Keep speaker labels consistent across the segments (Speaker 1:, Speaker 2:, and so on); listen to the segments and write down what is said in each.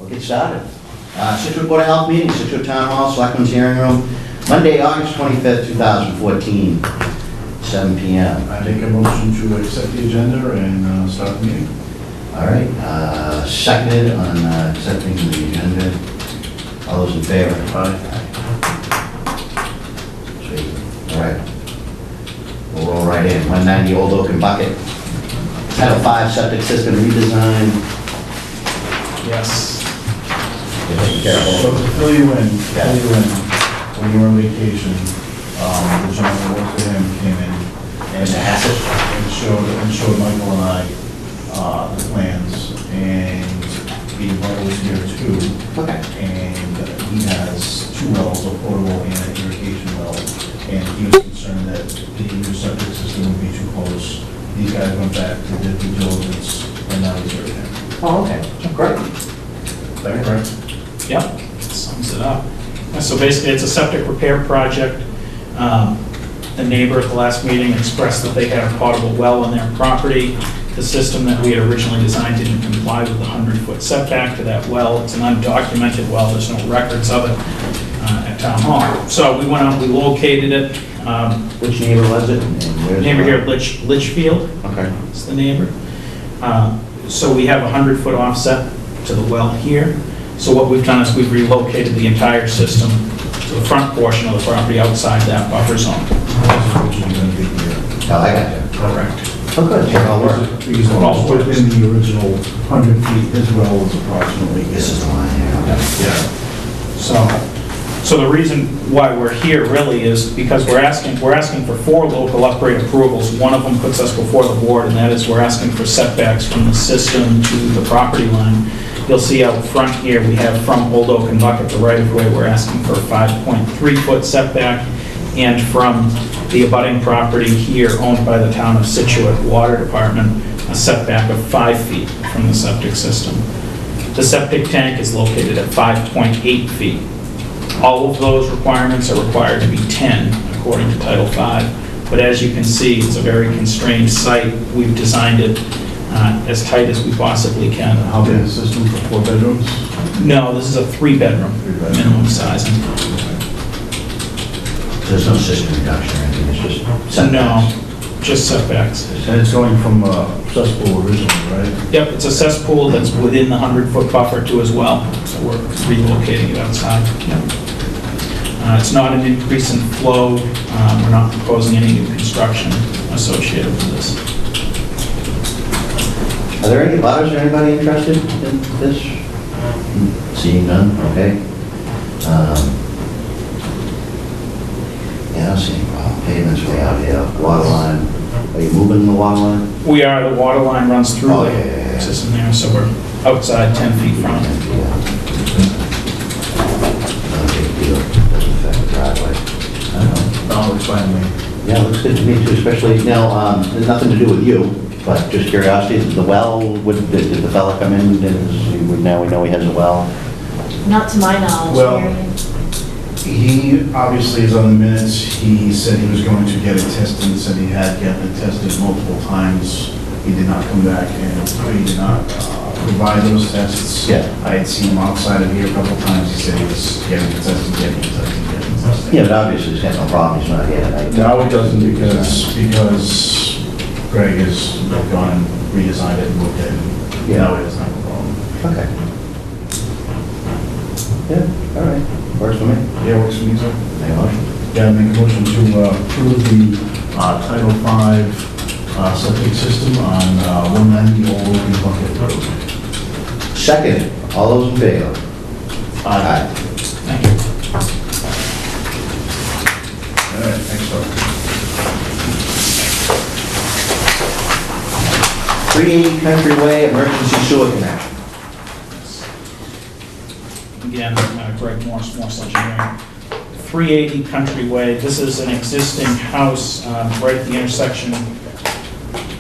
Speaker 1: We'll get started. Scituate Board of Health meeting, Scituate Town Hall, Selectmen's Hearing Room, Monday, August 25th, 2014, 7 p.m.
Speaker 2: I make a motion to accept the agenda and start the meeting.
Speaker 1: All right, seconded on accepting the agenda. All those in favor?
Speaker 2: Aye.
Speaker 1: Sweet. All right. We'll roll right in. 190 Old Oaken Bucket. Title 5 septic system redesign.
Speaker 3: Yes.
Speaker 1: You're taking care of
Speaker 2: So
Speaker 1: all
Speaker 2: to fill you in, when you were on vacation, the gentleman who worked for him came in and
Speaker 1: Mr. Hassett?
Speaker 2: showed Michael and I the plans, and the well was here too.
Speaker 1: Okay.
Speaker 2: And he has 2 wells, a potable and an irrigation well, and he was concerned that the new septic system would be too close. These guys went back to their due diligence, and now he's here again.
Speaker 1: Oh, okay. Great.
Speaker 2: Is that correct?
Speaker 3: Yep, sums it up. So basically, it's a septic repair project. The neighbor at the last meeting expressed that they had a potable well on their property. The system that we had originally designed didn't comply with the 100-foot setback to that well. It's an undocumented well, there's no records of it at Town Hall. So we went out, we located it.
Speaker 1: Which neighbor was it? And where's
Speaker 3: Neighbor
Speaker 1: the-
Speaker 3: here, Litchfield.
Speaker 1: Okay.
Speaker 3: It's the neighbor. So we have a 100-foot offset to the well here. So what we've done is we've relocated the entire system to the front portion of the property outside that buffer zone.
Speaker 2: Which is going to be here.
Speaker 1: Oh, I got you.
Speaker 3: Correct.
Speaker 1: Oh, good. It all worked.
Speaker 2: He's
Speaker 3: all
Speaker 2: within the original 100 feet as well as approximately.
Speaker 1: This is the one here.
Speaker 2: Yeah.
Speaker 3: So the reason why we're here really is because we're asking for 4 local upgrade approvals. One of them puts us before the board, and that is we're asking for setbacks from the system to the property line. You'll see out front here, we have from Old Oaken Bucket, the right-of-way, we're asking for a 5.3-foot setback, and from the abutting property here owned by the town of Scituate Water Department, a setback of 5 feet from the septic system. The septic tank is located at 5.8 feet. All of those requirements are required to be 10 according to Title V, but as you can see, it's a very constrained site. We've designed it as tight as we possibly can.
Speaker 2: How big a system for 4 bedrooms?
Speaker 3: No, this is a 3-bedroom minimum sizing.
Speaker 1: There's no system reduction or anything, it's just setbacks.
Speaker 3: No, just setbacks.
Speaker 2: And it's going from cesspool originally, right?
Speaker 3: Yep, it's a cesspool that's within the 100-foot buffer too as well, so we're relocating it outside. It's not an increase in flow. We're not proposing any new construction associated with this.
Speaker 1: Are there any butters or anybody interested in this? Seeing none, okay. Yeah, I don't see any problem. Pavement's way out here, water line. Are you moving the water line?
Speaker 3: We are, the water line runs through
Speaker 1: Oh,
Speaker 3: the
Speaker 1: yeah.
Speaker 3: system there, so we're outside 10 feet from it.
Speaker 1: Yeah. No big deal, doesn't affect the driveway. I don't know.
Speaker 2: No, it's fine with me.
Speaker 1: Yeah, looks good to me too, especially, now, there's nothing to do with you, but just curiosity, the well, did the fella come in, now we know he has a well?
Speaker 4: Not to my knowledge,
Speaker 2: Well-
Speaker 4: Marion.
Speaker 2: He obviously is on the minutes. He said he was going to get it tested, said he had gotten it tested multiple times. He did not come back and he did not provide those tests.
Speaker 1: Yeah.
Speaker 2: I had seen him outside of here a couple times. He said he was getting it tested, getting it tested, getting it tested.
Speaker 1: Yeah, but obviously he's got no problem, he's not here tonight.
Speaker 2: No, it doesn't because Greg has gone and redesigned it and looked at it. And
Speaker 1: Yeah.
Speaker 2: now it doesn't have a problem.
Speaker 1: Okay. Yeah, all right, works for me.
Speaker 2: Yeah, works for me, sir.
Speaker 1: Make a motion.
Speaker 2: Yeah, make a motion to approve the Title V septic system on 190 Old Oaken Bucket Road.
Speaker 1: Second, all those in favor? Aye.
Speaker 3: Thank you.
Speaker 2: All right, thanks, sir.
Speaker 1: 380 Country Way, emergency sewer connection.
Speaker 3: Again, Greg Morse Engineering. 380 Country Way, this is an existing house right at the intersection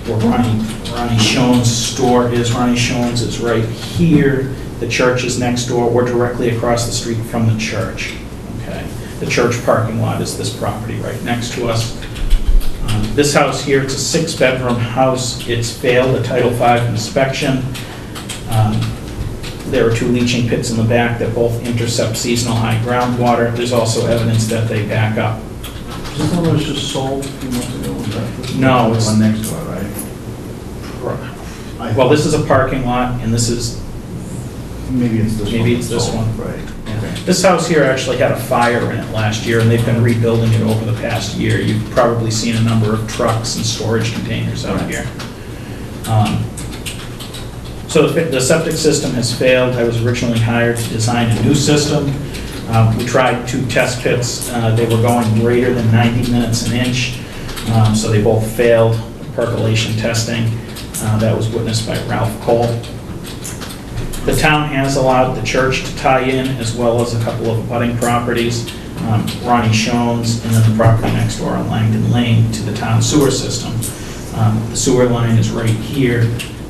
Speaker 3: where Ronnie Schoen's store is. Ronnie Schoen's is right here. The church is next door. We're directly across the street from the church. Okay. The church parking lot is this property right next to us. This house here, it's a 6-bedroom house. It's failed a Title V inspection. there are 2 leaching pits in the back that both intercept seasonal high groundwater. There's also evidence that they back up.
Speaker 2: Is this one that was just sold a few months ago? Was that the
Speaker 3: No, it's-
Speaker 2: one next to it, right?
Speaker 3: Well, this is a parking lot, and this is,
Speaker 2: Maybe it's this one.
Speaker 3: Maybe it's this
Speaker 2: sold,
Speaker 3: one.
Speaker 2: Right. Okay.
Speaker 3: this house here actually had a fire in it last year, and they've been rebuilding it over the past year. You've probably seen a number of trucks and storage containers out
Speaker 2: Right.
Speaker 3: here. So the septic system has failed. I was originally hired to design a new system. We tried 2 test pits. They were going greater than 90 minutes an inch, so they both failed percolation testing. That was witnessed by Ralph Cole. The town has allowed the church to tie in, as well as a couple of abutting properties, Ronnie Shones, and then the property next door on Langdon Lane, to the town sewer system. The sewer line is right here,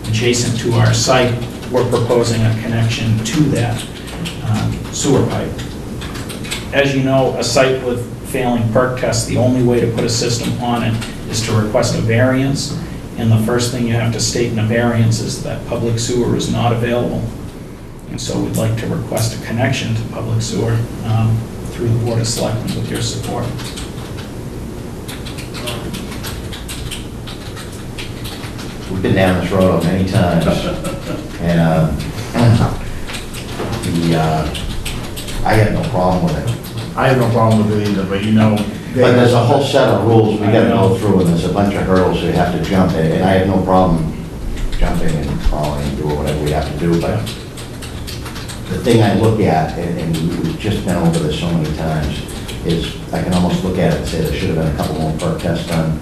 Speaker 3: adjacent to our site. We're proposing a connection to that sewer pipe. As you know, a site with failing perk tests, the only way to put a system on it is to request a variance, and the first thing you have to state in a variance is that public sewer is not available. And so we'd like to request a connection to public sewer through the Board of Selectmen with your support.
Speaker 1: We've been down this road many times, and I have no problem with it.
Speaker 2: I have no problem with it either, but you know.
Speaker 1: But there's a whole set of rules we gotta go through, and there's a bunch of hurdles we have to jump in, and I have no problem jumping and crawling and doing whatever we have to do, but the thing I look at, and we've just been over this so many times, is I can almost look at it and say there should have been a couple more perk tests done.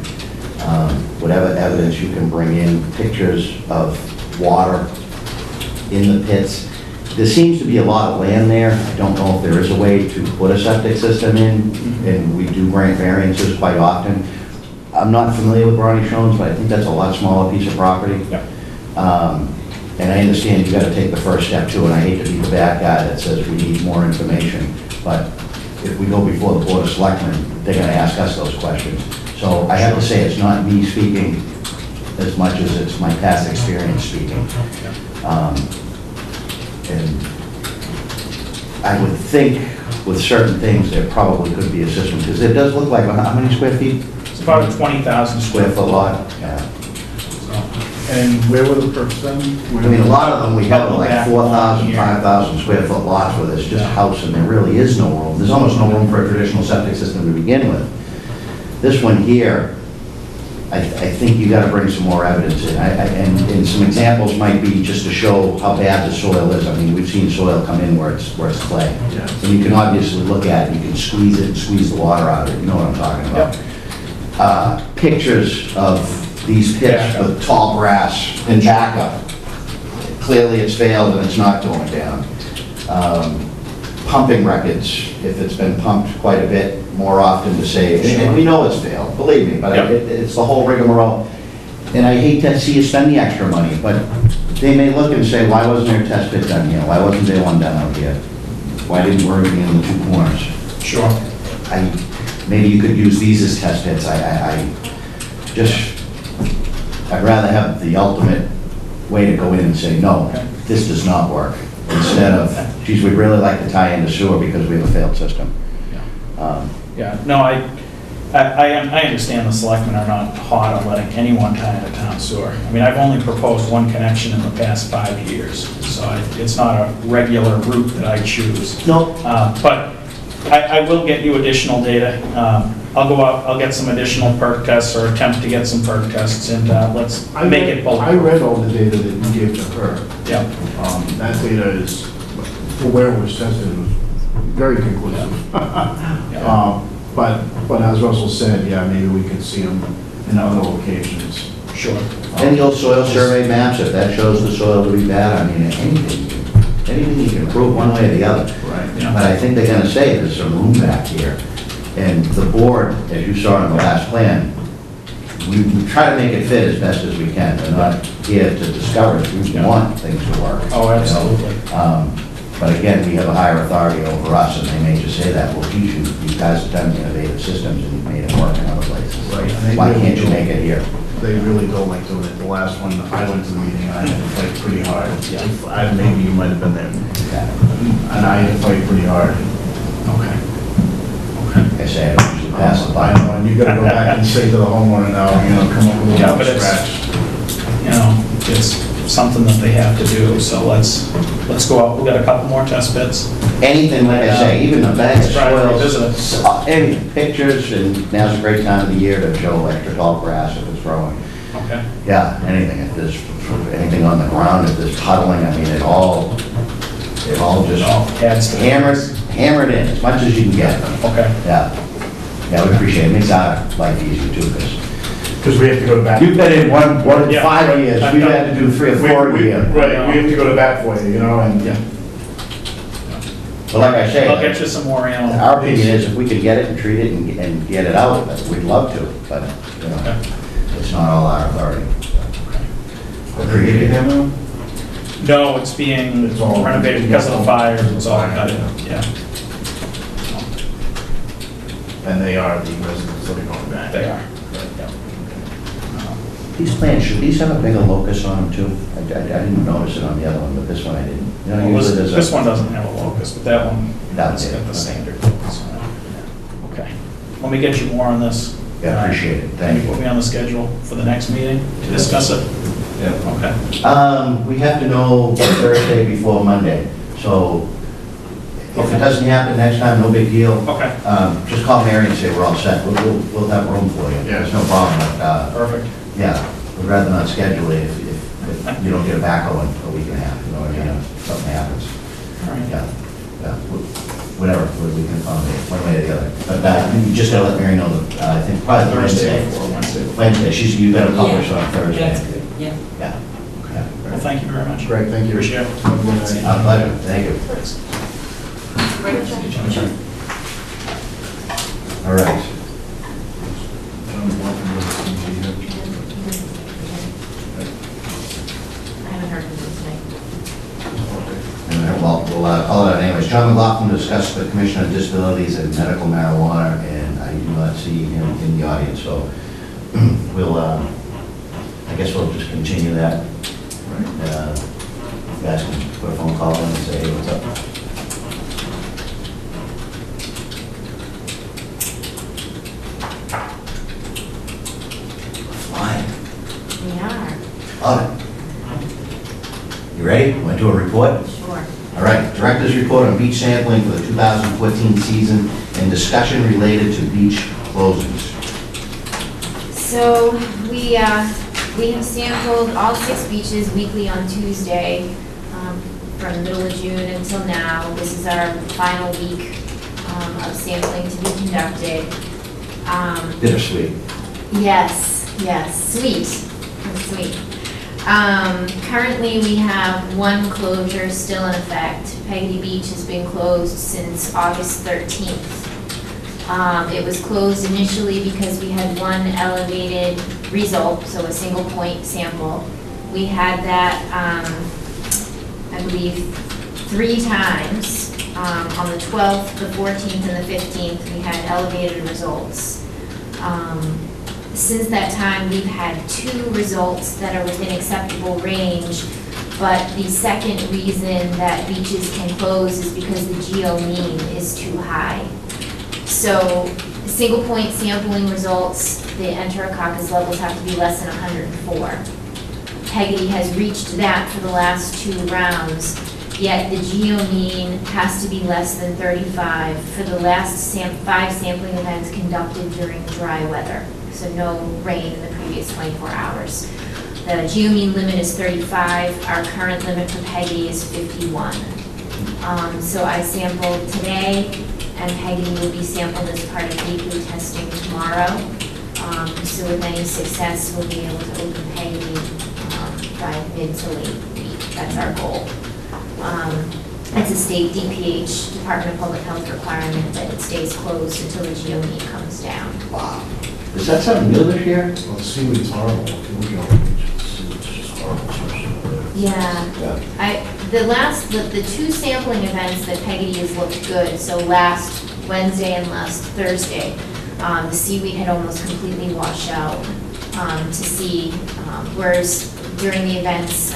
Speaker 1: Whatever evidence you can bring in, pictures of water in the pits. There seems to be a lot of land there. I don't know if there is a way to put a septic system in, and we do grant variances quite often. I'm not familiar with Ronnie Shones, but I think that's a lot smaller piece of property.
Speaker 3: Yep.
Speaker 1: And I understand you gotta take the first step too, and I hate to be the bad guy that says we need more information, but if we go before the Board of Selectmen, they're gonna ask us those questions. So I have to say, it's not me speaking as much as it's my past experience speaking. And I would think with certain things, there probably could be a system, because it does look like, how many square feet?
Speaker 3: It's about a 20,000
Speaker 1: Square foot lot? Yeah.
Speaker 2: And where were the perks then?
Speaker 1: I mean, a lot of them, we have like 4,000, 5,000 square foot lots where there's just a house and there really is no room. There's almost no room for a traditional septic system to begin with. This one here, I think you gotta bring some more evidence in. And some examples might be just to show how bad the soil is. I mean, we've seen soil come in where it's clay.
Speaker 2: Yeah.
Speaker 1: And you can obviously look at it, you can squeeze it and squeeze the water out of it, you know what I'm talking about. Pictures of these pits with tall grass and backup. Clearly it's failed and it's not going down. Pumping records, if it's been pumped quite a bit more often to save. And we know it's failed, believe me, but it's the whole rigmarole. And I hate to see you spend the extra money, but they may look and say, why wasn't there a test pit done here? Why wasn't there one done out here? Why didn't we be in the 2 corners?
Speaker 3: Sure.
Speaker 1: Maybe you could use these as test pits. I'd rather have the ultimate way to go in and say, no, this does not work, instead of, geez, we'd really like to tie into sewer because we have a failed system.
Speaker 3: Yeah, no, I understand the selectmen are not hot on letting anyone tie into town sewer. I mean, I've only proposed 1 connection in the past 5 years, so it's not a regular route that I choose.
Speaker 1: No.
Speaker 3: But I will get you additional data. I'll go out, I'll get some additional perk tests, or attempt to get some perk tests, and let's make it bulletproof.
Speaker 2: I read all the data that you gave to her.
Speaker 3: Yeah.
Speaker 2: That data is, for where it was tested, it was very conclusive. But as Russell said, yeah, maybe we could see them in other locations.
Speaker 3: Sure.
Speaker 1: Any old soil survey maps, if that shows the soil to be bad, I mean, anything you can prove one way or the other.
Speaker 2: Right.
Speaker 1: But I think they're gonna say there's some room back here. And the board, as you saw in the last plan, we try to make it fit as best as we can. We're not here to discourage, we want things to work.
Speaker 3: Oh, absolutely.
Speaker 1: But again, we have a higher authority over us, and they may just say that, well, geez, you guys have done innovative systems and you've made it work in other places.
Speaker 2: Right.
Speaker 1: Why can't you make it here?
Speaker 2: they really don't like doing it. The last one, I went to the meeting, I had to fight pretty hard. Maybe you might have been there. And I had to fight pretty hard.
Speaker 3: Okay. Okay.
Speaker 1: Like I say, I don't usually pass the
Speaker 2: I
Speaker 1: by.
Speaker 2: know, and you gotta go back and say to the homeowner now, come up with a
Speaker 3: Yeah,
Speaker 2: little
Speaker 3: but it's-
Speaker 2: scratch.
Speaker 3: You know, it's something that they have to do, so let's go out. We got a couple more test bits.
Speaker 1: Anything, like I say, even a bag of
Speaker 3: Let's try to revisit
Speaker 1: soils, any pictures, and now's a great time of the year to show extra tall grass if it's growing.
Speaker 3: Okay.
Speaker 1: Yeah, anything, if there's anything on the ground, if there's puddling, I mean, it all
Speaker 3: It all
Speaker 1: just
Speaker 3: adds to
Speaker 1: hammer it in as much as you can get.
Speaker 3: Okay.
Speaker 1: Yeah, yeah, we appreciate it, makes our life easier too, because
Speaker 2: Because we have to go to bat.
Speaker 1: you've been in one in
Speaker 3: Yeah.
Speaker 1: 5 years,
Speaker 3: I've
Speaker 1: we've
Speaker 3: done-
Speaker 1: had to do 3 or 4 a year.
Speaker 2: Right, we have to go to bat for you, and.
Speaker 3: Yeah.
Speaker 1: But like I say,
Speaker 3: I'll get you some more animal.
Speaker 1: our opinion is if we could get it and treat it and get it out, we'd love to, but, you know,
Speaker 3: Okay.
Speaker 1: it's not all our authority.
Speaker 2: Created him?
Speaker 3: No, it's being
Speaker 2: It's all-
Speaker 3: renovated because of the fires, it's all cut in, yeah.
Speaker 2: And they are the residents that are going back.
Speaker 3: They are.
Speaker 1: These plants, should these have a bigger locus on them too? I didn't notice it on the other one, but this one I didn't. You know,
Speaker 3: Well,
Speaker 1: usually there's
Speaker 3: this
Speaker 1: a.
Speaker 3: one doesn't have a locus, but that one,
Speaker 1: That's
Speaker 3: it's
Speaker 1: it.
Speaker 3: got the standard locus on it. Okay. Let me get you more on this.
Speaker 1: Yeah, appreciate it,
Speaker 3: Can you
Speaker 1: thank
Speaker 3: put
Speaker 1: you.
Speaker 3: me on the schedule for the next meeting to discuss it?
Speaker 2: Yeah.
Speaker 3: Okay.
Speaker 1: We have to know Thursday before Monday, so if it doesn't happen next time, no big deal.
Speaker 3: Okay,
Speaker 1: Just call Mary and say we're all set, we'll have room for you.
Speaker 2: Yeah.
Speaker 1: There's no problem, but,
Speaker 3: perfect.
Speaker 1: yeah, we'd rather not schedule it if you don't get a backhoe in a week and a half, you know what I mean, if something happens.
Speaker 3: All right.
Speaker 1: Yeah, yeah, whatever, we can accommodate, one way or the other. But you just gotta let Mary know that, I think probably
Speaker 3: Thursday
Speaker 1: Wednesday.
Speaker 3: or Wednesday.
Speaker 1: Wednesday, you gotta publish on Thursday.
Speaker 5: That's good, yeah.
Speaker 1: Yeah,
Speaker 3: Okay. Well, thank you very much.
Speaker 2: Great, thank you.
Speaker 3: Appreciate it.
Speaker 2: Have a good night.
Speaker 1: our pleasure, thank you.
Speaker 3: Thanks.
Speaker 1: All right.
Speaker 4: I haven't heard from them tonight.
Speaker 1: And we'll call it out anyways. John McLaughlin discussed the Commission on Disabilities and medical marijuana, and I do not see him in the audience, so we'll, I guess we'll just continue that. You guys can put a phone call in and say, hey, what's up? Fine.
Speaker 4: We are,
Speaker 1: Love it. You ready? Want to do a report?
Speaker 4: sure.
Speaker 1: All right, Director's report on beach sampling for the 2014 season and discussion related to beach closings.
Speaker 6: So we have sampled all 6 beaches weekly on Tuesday from the middle of June until now. This is our final week of sampling to be conducted.
Speaker 1: Bittersweet.
Speaker 6: Yes, sweet, sweet. Currently, we have 1 closure still in effect. Peggy Beach has been closed since August 13th. It was closed initially because we had 1 elevated result, so a single point sample. We had that, I believe, 3 times. On the 12th, the 14th, and the 15th, we had elevated results. Since that time, we've had 2 results that are within acceptable range, but the second reason that beaches can close is because the geo mean is too high. So, single point sampling results, the Enterococcus levels have to be less than 104. Peggotty has reached that for the last 2 rounds, yet the geo mean has to be less than 35 for the last 5 sampling events conducted during dry weather. So no rain in the previous 24 hours. The geo mean limit is 35, our current limit for Peggotty is 51. So I sampled today, and Peggotty will be sampled as part of weekly testing tomorrow. So with any success, we'll be able to open Peggotty by mid to late week. That's our goal. It's a state DPH, Department of Public Health requirement that it stays closed until the geo mean comes down.
Speaker 1: Wow. Is that something new this year?
Speaker 2: Well, the seaweed's horrible. If you look at the beach, the seaweed's just horrible, especially.
Speaker 6: Yeah. The 2 sampling events that Peggotty has looked good, so last Wednesday and last Thursday, the seaweed had almost completely washed out. to see, whereas during the events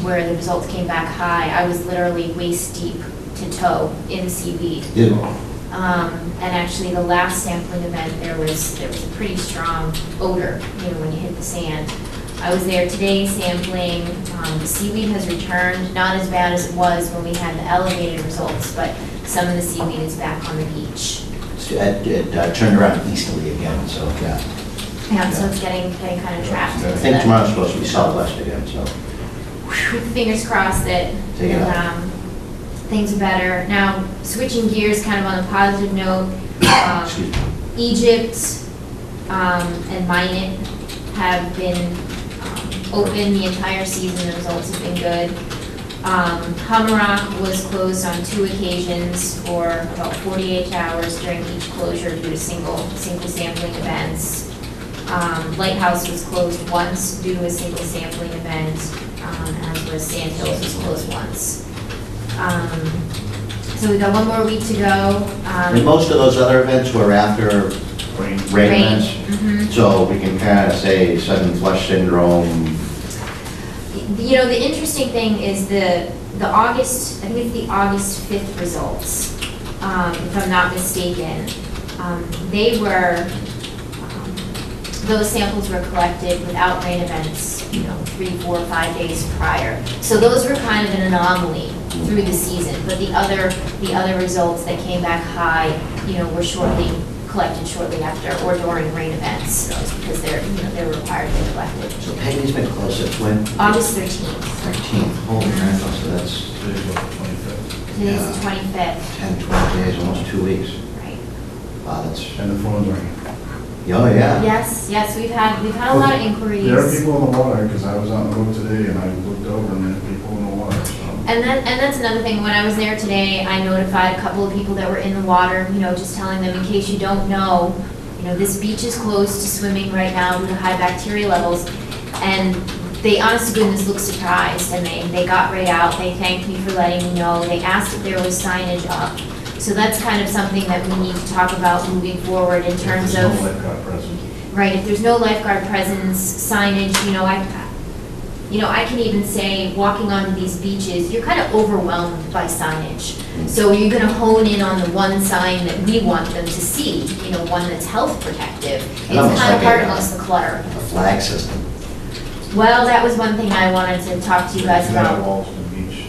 Speaker 6: where the results came back high, I was literally waist deep to toe in seaweed. And actually, the last sampling event, there was a pretty strong odor, when you hit the sand. I was there today sampling, the seaweed has returned, not as bad as it was when we had the elevated results, but some of the seaweed is back on the beach.
Speaker 1: It turned around easterly again, so, yeah.
Speaker 6: Yeah, so it's getting kind of trapped.
Speaker 1: I think tomorrow's supposed to be southwest again, so.
Speaker 6: Fingers crossed that
Speaker 1: Take it out.
Speaker 6: things are better. Now, switching gears kind of on a positive note,
Speaker 1: Excuse me.
Speaker 6: Egypt and Minot have been open the entire season. The results have been good. Hammerock was closed on 2 occasions for about 48 hours during each closure due to single sampling events. Lighthouse was closed once due to a single sampling event, as was Sand Hills was closed once. So we got 1 more week to go.
Speaker 1: And most of those other events were after rain events,
Speaker 6: Mhm.
Speaker 1: so we can kind of say sudden flush syndrome.
Speaker 6: The interesting thing is the August, I think it's the August 5th results, if I'm not mistaken. They were, those samples were collected without rain events, 3, 4, 5 days prior. So those were kind of an anomaly through the season, but the other results that came back high, were collected shortly after or during rain events, because they're required to be collected.
Speaker 1: So Peggy's been close since when?
Speaker 6: August 13th.
Speaker 1: 13th, holy mackerel, so that's
Speaker 2: Today's what, the 25th?
Speaker 6: Today's the
Speaker 1: Yeah.
Speaker 6: 25th,
Speaker 1: 10, 12 days, almost 2 weeks.
Speaker 6: right?
Speaker 1: Wow, that's,
Speaker 2: And the phone's ringing.
Speaker 1: oh, yeah.
Speaker 6: Yes, we've had a lot of inquiries.
Speaker 2: There are people in the water, because I was on the road today and I looked over and there are people in the water, so.
Speaker 6: And that's another thing, when I was there today, I notified a couple of people that were in the water, just telling them, in case you don't know, this beach is closed to swimming right now due to high bacteria levels. And they, honest to goodness, looked surprised, and they got right out, they thanked me for letting me know, they asked if there was signage up. So that's kind of something that we need to talk about moving forward in terms
Speaker 2: There's
Speaker 6: of.
Speaker 2: no lifeguard present.
Speaker 6: Right, if there's no lifeguard presence, signage, I can even say, walking onto these beaches, you're kind of overwhelmed by signage. So you're gonna hone in on the one sign that we want them to see, one that's health protective. It's
Speaker 1: Almost
Speaker 6: kind of
Speaker 1: like
Speaker 6: hard
Speaker 1: a-
Speaker 6: amongst the clutter.
Speaker 1: A flag system.
Speaker 6: Well, that was one thing I wanted to talk to you guys
Speaker 2: Metal
Speaker 6: about.
Speaker 2: walls on the beach.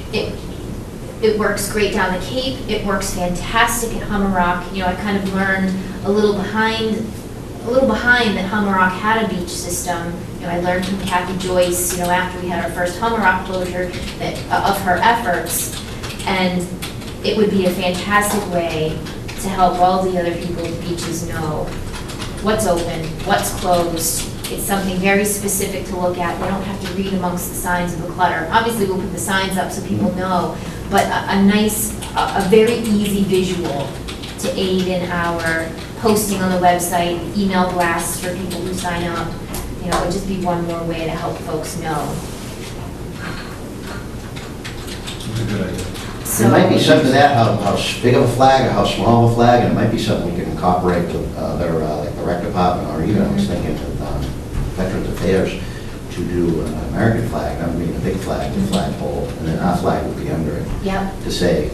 Speaker 6: It works great down the Cape, it works fantastic at Hammerock. I kind of learned a little behind that Hammerock had a beach system. I learned from Kathy Joyce, after we had our first Hammerock closure, that, of her efforts. And it would be a fantastic way to help all the other people's beaches know what's open, what's closed. It's something very specific to look at. They don't have to read amongst the signs of the clutter. Obviously, we'll put the signs up so people know, but a very easy visual to aid in our posting on the website, email blasts for people who sign up. It would just be one more way to help folks know.
Speaker 2: It's a good idea.
Speaker 1: There might be something to that, how big of a flag or how small of a flag, and it might be something we can incorporate with like the rec department, or even, I was thinking with Veterans Affairs, to do an American flag, I mean, a big flag, the flagpole, and then our flag would be under it,
Speaker 6: Yep,
Speaker 1: to say,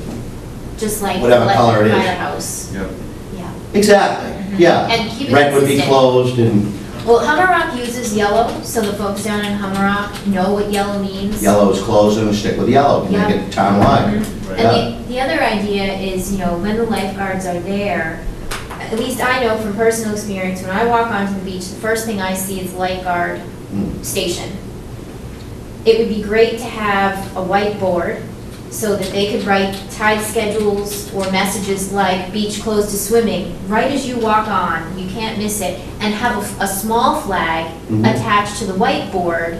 Speaker 6: just like
Speaker 1: Whatever color it is.
Speaker 6: Firehouse.
Speaker 2: Yep.
Speaker 6: Yeah.
Speaker 1: exactly, yeah.
Speaker 6: And keep it
Speaker 1: Red would be
Speaker 6: consistent.
Speaker 1: closed, and
Speaker 6: Well, Hammerock uses yellow, so the folks down in Hammerock know what yellow means.
Speaker 1: yellow is closed, and we stick with yellow, and
Speaker 6: Yeah.
Speaker 1: make it town-wide.
Speaker 6: Mhm.
Speaker 2: Right.
Speaker 6: And the other idea is, when the lifeguards are there, at least I know from personal experience, when I walk onto the beach, the first thing I see is lifeguard
Speaker 1: Mm.
Speaker 6: station. It would be great to have a whiteboard so that they could write tide schedules or messages like beach closed to swimming right as you walk on, you can't miss it, and have a small flag
Speaker 1: Mhm.
Speaker 6: attached to the whiteboard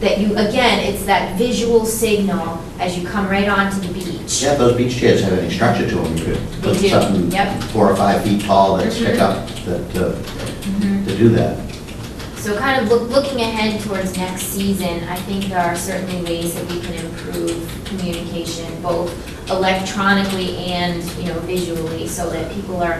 Speaker 6: that you, again, it's that visual signal as you come right onto the beach.
Speaker 1: Yeah, if those beach chairs have any structure to them, you could
Speaker 6: They
Speaker 1: put
Speaker 6: do,
Speaker 1: something
Speaker 6: yep.
Speaker 1: 4 or 5 feet tall that stick
Speaker 6: Mhm.
Speaker 1: up, that,
Speaker 6: Mhm.
Speaker 1: to do that.
Speaker 6: So kind of looking ahead towards next season, I think there are certainly ways that we can improve communication, both electronically and, visually, so that people are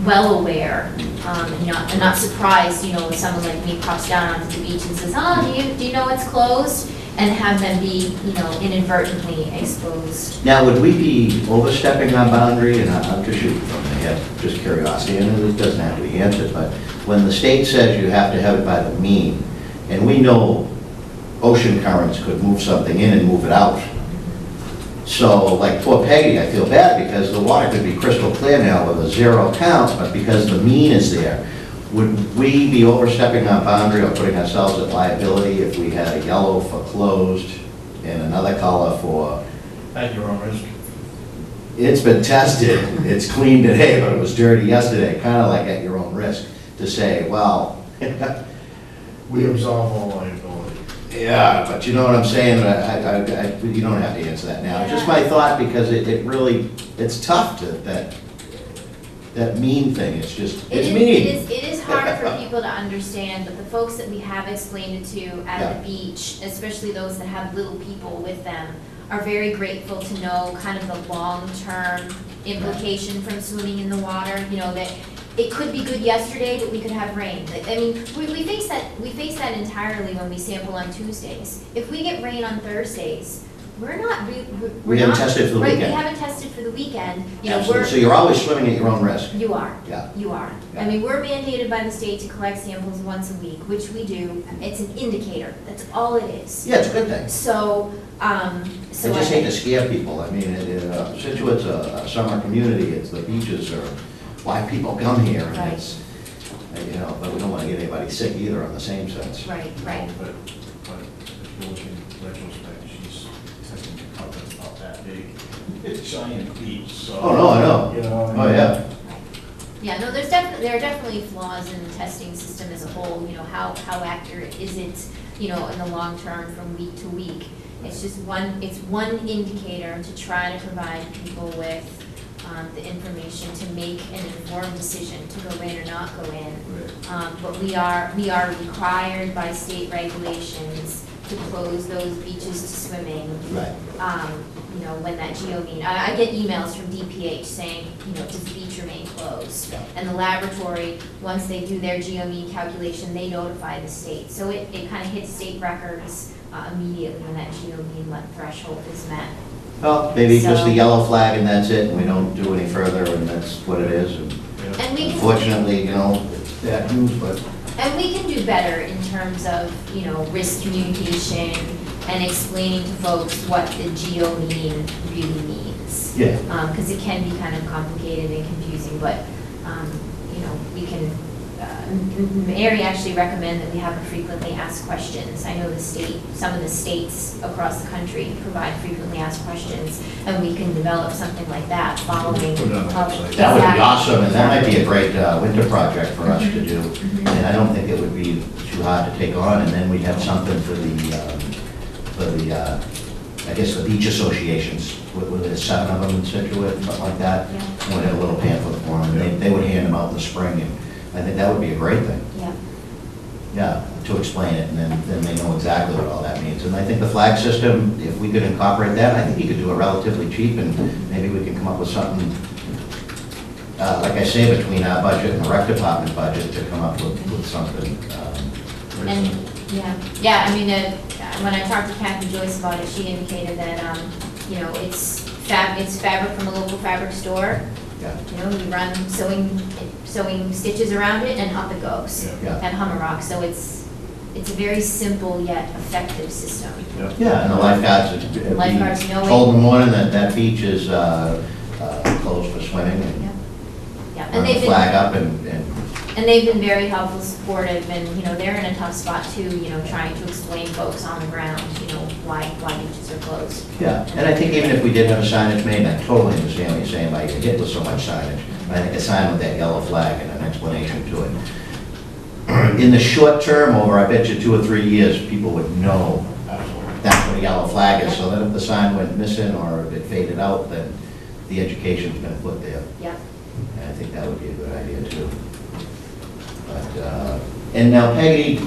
Speaker 6: well aware And not surprised, you know, when someone like me pops down onto the beach and says, oh, do you know it's closed? And have them be, you know, inadvertently exposed.
Speaker 1: Now, would we be overstepping our boundary, and I'm just shooting from the hip, just curiosity, and it doesn't have to be answered, but when the state says you have to have it by the mean, and we know ocean currents could move something in and move it out. So, like poor Peggy, I feel bad because the water could be crystal clear now with a zero count, but because the mean is there, would we be overstepping our boundary or putting ourselves at liability if we had a yellow for closed and another color for,
Speaker 2: At your own risk.
Speaker 1: it's been tested, it's clean today, but it was dirty yesterday, kind of like at your own risk, to say, well,
Speaker 2: We absolve all liability.
Speaker 1: yeah, but you know what I'm saying, you don't have to answer that now. Just my thought, because it really, it's tough to, that mean thing, it's just, it's mean.
Speaker 6: It is hard for people to understand, but the folks that we have explained it to at
Speaker 1: Yeah.
Speaker 6: the beach, especially those that have little people with them, are very grateful to know kind of the long-term implication from swimming in the water, you know, that it could be good yesterday, but we could have rain. Like, I mean, we face that entirely when we sample on Tuesdays. If we get rain on Thursdays, we're not.
Speaker 1: We haven't tested for the
Speaker 6: right,
Speaker 1: weekend.
Speaker 6: We haven't tested for the weekend. You know,
Speaker 1: Absolutely.
Speaker 6: we're.
Speaker 1: So you're always swimming at your own risk.
Speaker 6: You are.
Speaker 1: Yeah.
Speaker 6: You are.
Speaker 1: Yeah.
Speaker 6: I mean, we're mandated by the state to collect samples once a week, which we do. It's an indicator. That's all it is.
Speaker 1: Yeah, it's a good thing.
Speaker 6: So,
Speaker 1: I just hate to scare people. I mean, Scituate's a summer community, it's the beaches are why people come here. And
Speaker 6: Right.
Speaker 1: it's, you know, but we don't want to get anybody sick either in the same sense.
Speaker 6: Right, right.
Speaker 2: But if you're looking in retrospect, she's testing a cup that's about that big. It's a giant beach, so.
Speaker 1: Oh, no, I know.
Speaker 2: You know.
Speaker 1: Oh, yeah.
Speaker 6: Yeah, no, there are definitely flaws in the testing system as a whole, you know, how accurate is it, you know, in the long term from week to week. It's just one indicator to try to provide people with the information to make an informed decision to go in or not go in. But we are required by state regulations to close those beaches to swimming.
Speaker 1: Right.
Speaker 6: You know, when that geomean, I get emails from DPH saying, you know, does the beach remain closed?
Speaker 1: Yeah.
Speaker 6: And the laboratory, once they do their geomean calculation, they notify the state. So it kind of hits state records immediately when that geomean threshold is met.
Speaker 1: Well, maybe just the
Speaker 6: So-
Speaker 1: yellow flag and that's it, and we don't do any further, and that's what it is. And
Speaker 6: And we can,
Speaker 1: unfortunately, you know, it's bad news, but
Speaker 6: and we can do better in terms of, you know, risk communication and explaining to folks what the geomean really means.
Speaker 1: yeah.
Speaker 6: Because it can be kind of complicated and confusing, but, you know, we can, Mary actually recommend that we have a frequently asked questions. I know some of the states across the country provide frequently asked questions, and we can develop something like that following.
Speaker 2: Put it on the website.
Speaker 1: That would be
Speaker 6: Exactly.
Speaker 1: awesome, and that might be a great winter project for us to do.
Speaker 6: Mhm.
Speaker 1: And I don't think it would be too hard to take on, and then we'd have something for the, I guess, the beach associations, with there's 7 of them in Scituate, something like that.
Speaker 6: Yeah.
Speaker 1: And we'd have a little pamphlet for them, and they would hand them out in the spring, and I think that would be a great thing.
Speaker 6: Yeah.
Speaker 1: Yeah, to explain it, and then they know exactly what all that means. And I think the flag system, if we could incorporate that, I think you could do it relatively cheap, and maybe we can come up with something, like I say, between our budget and the rec department budget, to come up with something.
Speaker 6: And, yeah, I mean, when I talked to Kathy Joyce about it, she indicated that, you know, it's fabric from a local fabric store.
Speaker 1: Yeah,
Speaker 6: You know, we run sewing stitches around it and up it goes
Speaker 2: Yeah.
Speaker 1: yeah.
Speaker 6: at Hummerock. So it's a very simple yet effective system.
Speaker 1: Yeah, and the lifeguards would be
Speaker 6: Lifeguards know it.
Speaker 1: told in the morning that beach is closed for swimming, and
Speaker 6: Yeah. Yeah,
Speaker 1: run the flag up, and
Speaker 6: they've been very helpful, supportive, and, you know, they're in a tough spot too, you know, trying to explain folks on the ground, you know, why beaches are closed.
Speaker 1: yeah. And I think even if we did have a signage made, and I totally understand what you're saying, about you hit with so much signage, I think a sign with that yellow flag and an explanation to it. In the short term, over, I bet you 2 or 3 years, people would know
Speaker 2: Absolutely.
Speaker 1: that's what a yellow flag is, so that if the sign went missing or if it faded out, then the education's been put there.
Speaker 6: Yeah.
Speaker 1: And I think that would be a good idea too. But, and now Peggy,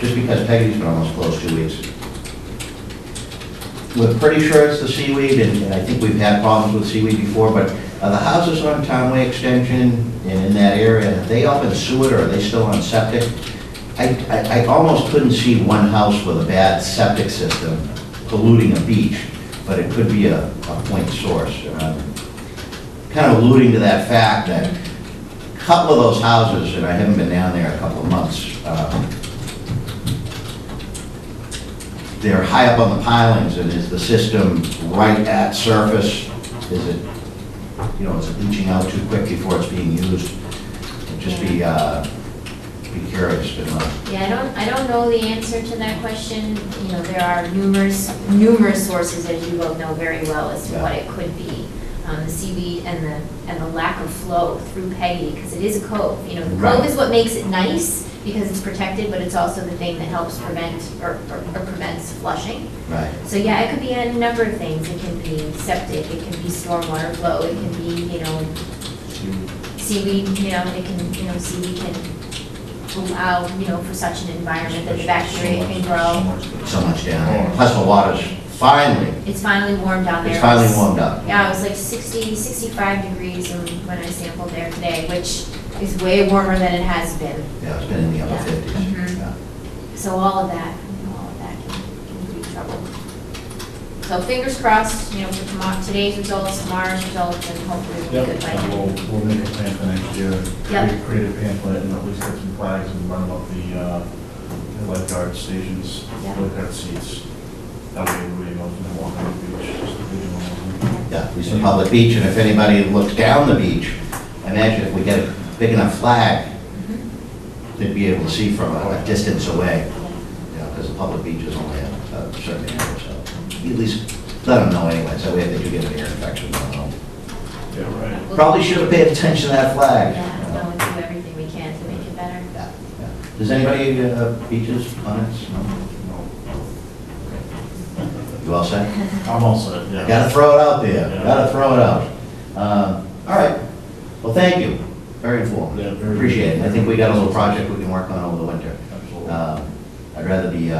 Speaker 1: just because Peggy's been almost closed 2 weeks, we're pretty sure it's the seaweed, and I think we've had problems with seaweed before, but Are the houses on Townway Extension and in that area, have they all been sewered or are they still on septic? I almost couldn't see one house with a bad septic system polluting a beach, but it could be a point source. Kind of alluding to that fact that a couple of those houses, and I haven't been down there a couple of months, they're high up on the pilings, and is the system right at surface? Is it, is it leaching out too quick before it's being used? Just be curious to know.
Speaker 6: Yeah, I don't know the answer to that question. You know, there are numerous sources, as you both know very well, as to what it could be. The seaweed and the lack of flow through Peggy, because it is a cove. You know, the cove is what makes it nice, because it's protected, but it's also the thing that helps prevent or prevents flushing.
Speaker 1: Right.
Speaker 6: So yeah, it could be a number of things. It can be septic, it can be stormwater flow, it can be, seaweed, it can, seaweed can allow, for such an environment that the bacteria can grow.
Speaker 1: So much down. Plus the water's finally,
Speaker 6: It's finally warm down there.
Speaker 1: it's finally warmed up.
Speaker 6: Yeah, it was like 60, 65 degrees when I sampled there today, which is way warmer than it has been.
Speaker 1: Yeah, it's been in the upper
Speaker 6: Yeah.
Speaker 1: 50s.
Speaker 6: Mhm.
Speaker 1: Yeah.
Speaker 6: So all of that can be trouble. So fingers crossed, for today's results, tomorrow's results, and hopefully we'll be good by
Speaker 2: And
Speaker 6: then.
Speaker 2: we'll make a plan for next year.
Speaker 6: Yep.
Speaker 2: Create a pamphlet and at least get some flags and run them up the lifeguard stations,
Speaker 6: Yep.
Speaker 2: lifeguard seats. That way everybody knows when they walk on the beach, just the visual.
Speaker 1: Yeah, it's a public beach, and if anybody looks down the beach, imagine if we get a big enough flag, they'd be able to see from a distance away. Because the public beach is only a certain area, so at least let them know anyway, so if they do get an ear infection, they'll know.
Speaker 2: Yeah, right.
Speaker 1: Probably should have paid attention to that flag.
Speaker 6: Yeah, no, we'll do everything we can to make it better.
Speaker 1: Yeah, yeah. Does anybody beaches on it? No? You all set?
Speaker 2: I'm all set, yeah.
Speaker 1: Gotta throw it out there,
Speaker 2: Yeah.
Speaker 1: gotta throw it out. All right, well, thank you, very informative,
Speaker 2: Yeah, very
Speaker 1: appreciate it.
Speaker 2: good.
Speaker 1: I think we got a little project we can work on over the winter.
Speaker 2: Absolutely.
Speaker 1: I'd rather be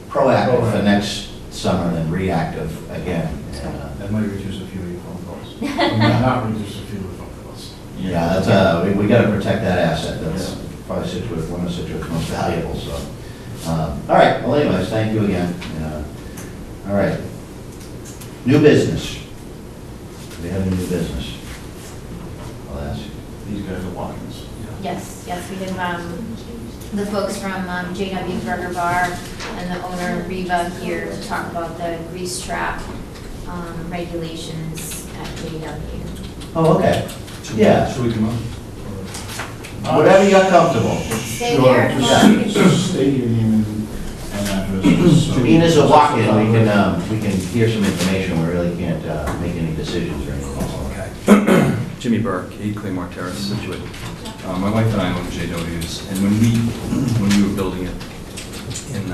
Speaker 1: proactive for next summer than reactive again.
Speaker 2: That might reduce a few of your phone calls. Not reduce a few of the phone calls.
Speaker 1: Yeah, that's, we gotta protect that asset, that's probably Scituate, one of Situate's most valuable, so. All right, well anyways, thank you again. All right. New business. Do we have any new business? I'll ask.
Speaker 2: These guys are walk-ins.
Speaker 6: Yes, we have the folks from JW Burger Bar and the owner Reva here to talk about the grease trap regulations at JW.
Speaker 1: Oh, okay. Yeah,
Speaker 5: Should we come up?
Speaker 1: whatever you're comfortable.
Speaker 6: Stay
Speaker 2: Sure,
Speaker 6: there.
Speaker 2: just state your name and address. so-
Speaker 1: Being as a walk-in, we can hear some information, we really can't make any decisions or anything.
Speaker 5: Okay. Jimmy Burke, 8 Claymore Terrace, Scituate. My wife and I own JW's, and when we were building it in,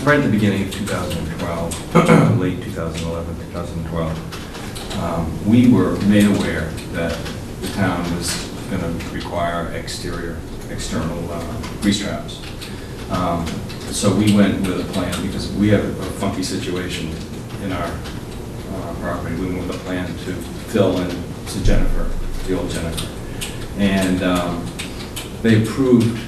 Speaker 5: right at the beginning of 2012, late 2011, 2012, we were made aware that the town was going to require external grease traps. So we went with a plan, because we have a funky situation in our property. We went with a plan to fill in to Jennifer, the old Jennifer. And they approved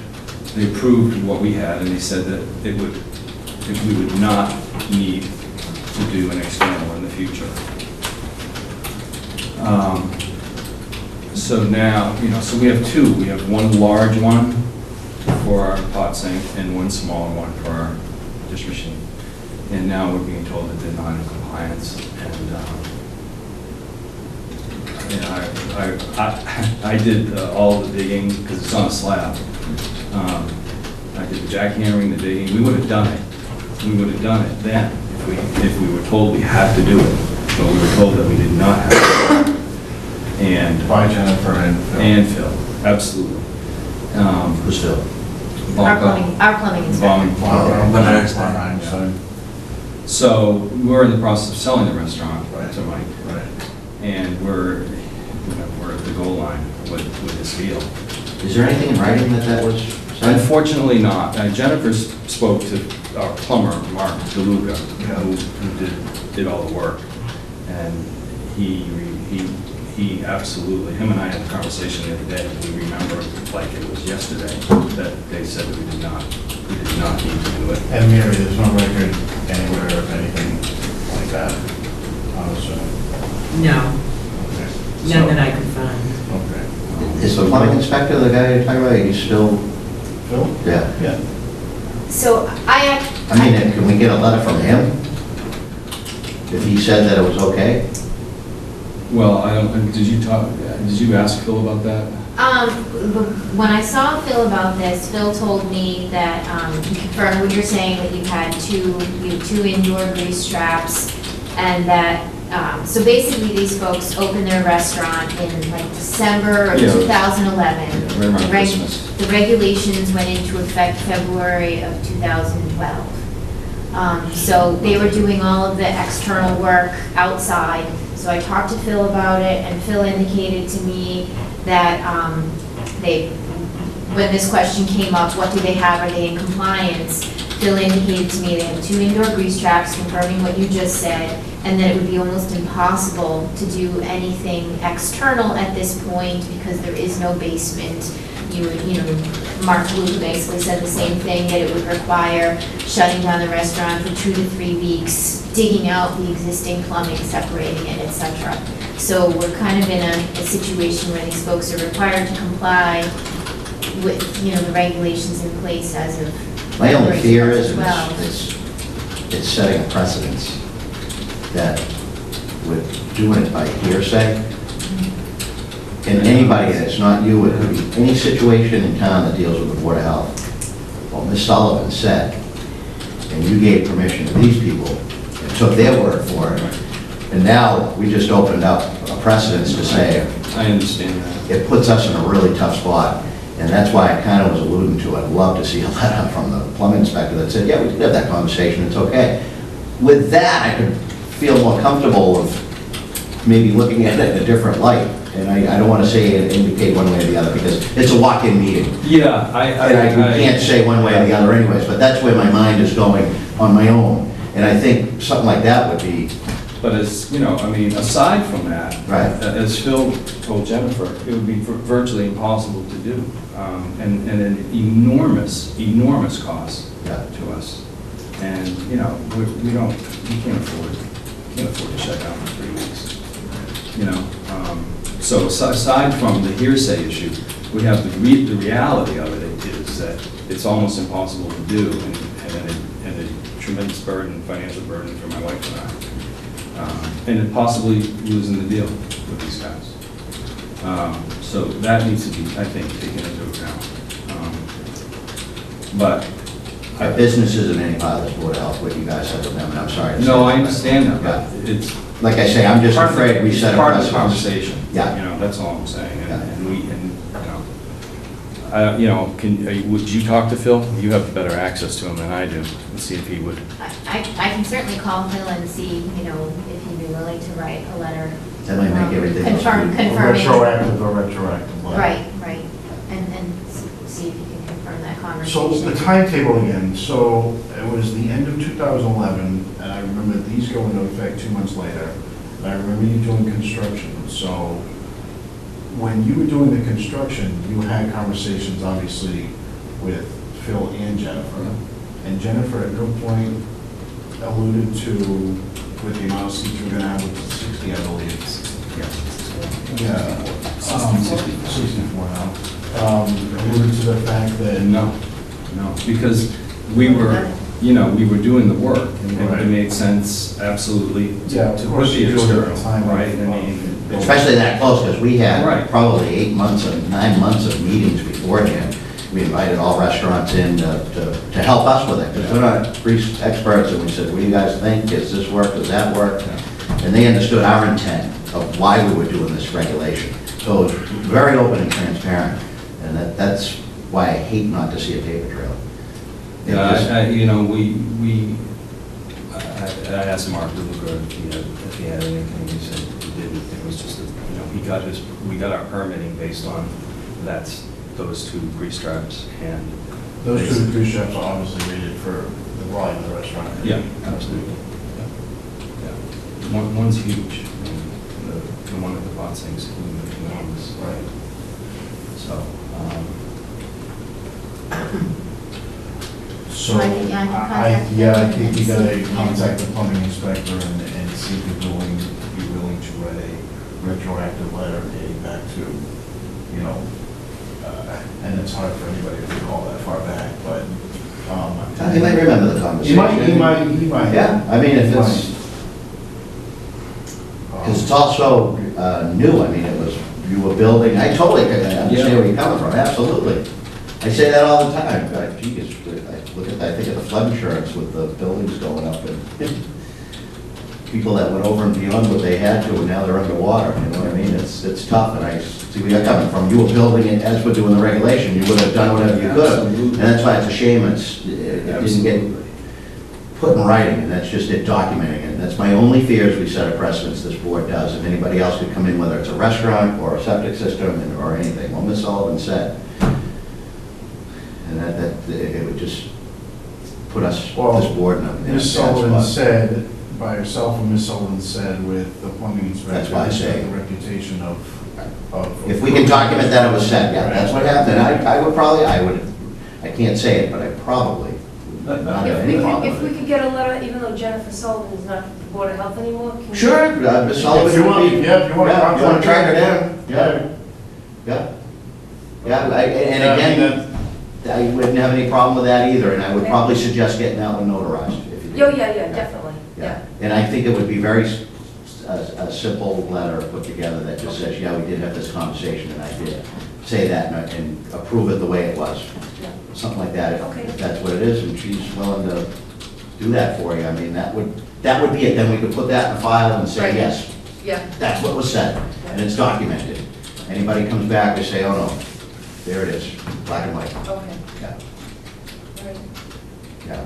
Speaker 5: what we had, and they said that we would not need to do an external in the future. So now, so we have two. We have one large one for our pot sink and one smaller one for our dish machine. And now we're being told that they're not in compliance. And I did all the digging, because it's on a slab. I did the jackhammering, the digging. We would have done it. We would have done it then if we were told we had to do it. But we were told that we did not have to do it. And
Speaker 2: By Jennifer and Phil.
Speaker 5: and Phil, absolutely.
Speaker 1: Who's Phil?
Speaker 6: Our plumbing inspector.
Speaker 2: Bonnie.
Speaker 5: So we're in the process of selling the restaurant
Speaker 2: Right.
Speaker 5: to Mike,
Speaker 2: Right.
Speaker 5: and we're at the goal line with this deal.
Speaker 1: Is there anything in writing that was said?
Speaker 5: Unfortunately not. Jennifer spoke to our plumber, Mark DeLuca,
Speaker 2: Yeah.
Speaker 5: who did all the work, and he he absolutely, him and I had a conversation the other day, and we remember like it was yesterday, that they said that we did not need to do it.
Speaker 2: And Mary, there's no record anywhere of anything like that, I'm assuming.
Speaker 7: No,
Speaker 2: Okay.
Speaker 7: none that I could find.
Speaker 2: Okay.
Speaker 1: Is the plumbing inspector the guy you're talking about, he's still,
Speaker 2: Phil?
Speaker 1: yeah.
Speaker 2: Yeah.
Speaker 6: So
Speaker 1: I mean, can we get a letter from him? If he said that it was okay?
Speaker 5: Well, I don't, did you ask Phil about that?
Speaker 6: When I saw Phil about this, Phil told me that, he confirmed what you're saying, that you had two indoor grease traps, and that, so basically these folks opened their restaurant in like December of
Speaker 5: Yeah.
Speaker 6: 2011.
Speaker 5: Right around Christmas.
Speaker 6: The regulations went into effect February of 2012. So they were doing all of the external work outside. So I talked to Phil about it, and Phil indicated to me that when this question came up, what do they have, are they in compliance? Phil indicated to me they have 2 indoor grease traps, confirming what you just said, and that it would be almost impossible to do anything external at this point because there is no basement. Mark Luke basically said the same thing, that it would require shutting down the restaurant for 2 to 3 weeks, digging out the existing plumbing, separating it, etc. So we're kind of in a situation where these folks are required to comply with, the regulations in place as of.
Speaker 1: My only fear is,
Speaker 6: Well.
Speaker 1: it's setting a precedence that with doing it by hearsay, and anybody that's not you, it could be any situation in town that deals with the Board of Health. Well, Ms. Sullivan said, and you gave permission to these people, and took their word for it, and now we just opened up a precedence to say,
Speaker 5: I understand that.
Speaker 1: it puts us in a really tough spot. And that's why I kind of was alluding to, I'd love to see a letter from the plumbing inspector that said, yeah, we did have that conversation, it's okay. With that, I could feel more comfortable with maybe looking at it in a different light. And I don't want to say and indicate one way or the other, because it's a walk-in meeting.
Speaker 5: Yeah,
Speaker 1: And I can't say one way or the other anyways, but that's where my mind is going on my own. And I think something like that would be,
Speaker 5: But aside from that,
Speaker 1: Right.
Speaker 5: as Phil told Jennifer, it would be virtually impossible to do, and an enormous cost
Speaker 1: Yeah.
Speaker 5: to us. And, we can't afford to shut down for 3 weeks, So aside from the hearsay issue, we have the reality of it is that it's almost impossible to do, and a tremendous burden, financial burden for my wife and I. And possibly losing the deal with these guys. So that needs to be, I think, taken into account. But
Speaker 1: our business isn't any part of this Board of Health, what you guys said with them, and I'm sorry. to say
Speaker 5: no, I
Speaker 1: that.
Speaker 5: understand that, but it's
Speaker 1: Like I say, I'm just afraid we set a
Speaker 5: part of the
Speaker 1: precedence.
Speaker 5: conversation.
Speaker 1: Yeah.
Speaker 5: That's all I'm saying.
Speaker 1: Yeah.
Speaker 5: Would you talk to Phil? You have better access to him than I do, and see if he would.
Speaker 6: I can certainly call Phil and see, if he'd be willing to write a letter.
Speaker 1: That might make everything else
Speaker 6: Confirming.
Speaker 2: Retroactive or retroactive.
Speaker 6: Right, and see if you can confirm that
Speaker 2: So
Speaker 6: conversation.
Speaker 2: the timetable again, so it was the end of 2011, and I remember these go into effect 2 months later, and I remember you doing construction. So when you were doing the construction, you had conversations, obviously, with Phil and Jennifer. And Jennifer at no point alluded to, with the amount of seats you were going to have, which is 60, I believe. Yeah. 64 now. Alluded to the fact that.
Speaker 5: No, because we were doing the work, and it
Speaker 2: Right.
Speaker 5: made sense, absolutely,
Speaker 2: Yeah, of
Speaker 5: to put
Speaker 2: course
Speaker 5: the
Speaker 2: you do it at the
Speaker 5: external,
Speaker 2: time of-
Speaker 5: right?
Speaker 1: Especially that close, because we had
Speaker 5: Right.
Speaker 1: probably 9 months of meetings beforehand. We invited all restaurants in to help us with it, because we're not grease experts, and we said, what do you guys think? Does this work? Does that work? And they understood our intent of why we were doing this regulation. So it was very open and transparent, and that's why I hate not to see a paper trail. It just-
Speaker 5: I asked Mark DeLuca if he had anything, he said he didn't. It was just, we got our permitting based on those 2 grease traps, and.
Speaker 2: Those 2 cruise ships are obviously rated for the volume of the restaurant.
Speaker 5: Yeah, absolutely. Yeah. One's huge. The one of the bought things in the homes.
Speaker 2: Right.
Speaker 5: So,
Speaker 2: So,
Speaker 6: I can contact
Speaker 2: yeah, I
Speaker 6: them
Speaker 2: think
Speaker 6: and
Speaker 2: you gotta
Speaker 6: see.
Speaker 2: contact the plumbing inspector and see if you're willing to write a retroactive letter dating back to, you know, and it's hard for anybody to recall that far back, but,
Speaker 1: He might remember the conversation.
Speaker 2: He might.
Speaker 1: Yeah, I mean, if it's, because it's also new, I mean, it was, you were building, I totally understand where you're coming from, absolutely. I say that all the time, geez, I think of the flood insurance with the buildings going up and people that went over and beyond what they had to, and now they're underwater, you know what I mean? It's tough, and I see where you're coming from. You were building it as we're doing the regulation, you would have done whatever you could have. And that's why it's a shame it didn't get put in writing, and that's just it documenting it. That's my only fear is we set a precedence this board does, and anybody else could come in, whether it's a restaurant or a septic system or anything. Well, Ms. Sullivan said, and that it would just put us, this board in a bad
Speaker 2: Ms. Sullivan
Speaker 1: spot.
Speaker 2: said, by herself, and Ms. Sullivan said with the plumbing inspector.
Speaker 1: That's why I
Speaker 2: it's got
Speaker 1: say-
Speaker 2: the reputation of.
Speaker 1: If we can document that it was said, yeah, that's what happened. I can't say it, but I probably would not have any problem
Speaker 8: If we
Speaker 1: with it.
Speaker 8: could get a letter, even though Jennifer Sullivan is not the Board of Health anymore, can we?
Speaker 1: Sure, Ms. Sullivan.
Speaker 2: If you want-
Speaker 1: would be-
Speaker 2: yeah, if you wanna
Speaker 1: yeah,
Speaker 2: contact
Speaker 1: you wanna track her
Speaker 2: her.
Speaker 1: down, yeah. Yeah, and
Speaker 2: Yeah, I mean,
Speaker 1: again, I wouldn't have any problem with that either, and I would probably suggest getting that one notarized. If you did.
Speaker 8: Yeah, definitely, yeah.
Speaker 1: And I think it would be a simple letter put together that just says, yeah, we did have this conversation, and I did say that and approve it the way it was.
Speaker 8: Yeah.
Speaker 1: Something like that,
Speaker 8: Okay.
Speaker 1: if that's what it is, and she's willing to do that for you. I mean, that would be it. Then we could put that in a file and say,
Speaker 8: Right.
Speaker 1: yes,
Speaker 8: Yeah,
Speaker 1: that's what was said, and it's documented. Anybody comes back, we say, oh no, there it is, black and white.
Speaker 8: okay,
Speaker 1: Yeah,
Speaker 8: all right.
Speaker 1: yeah.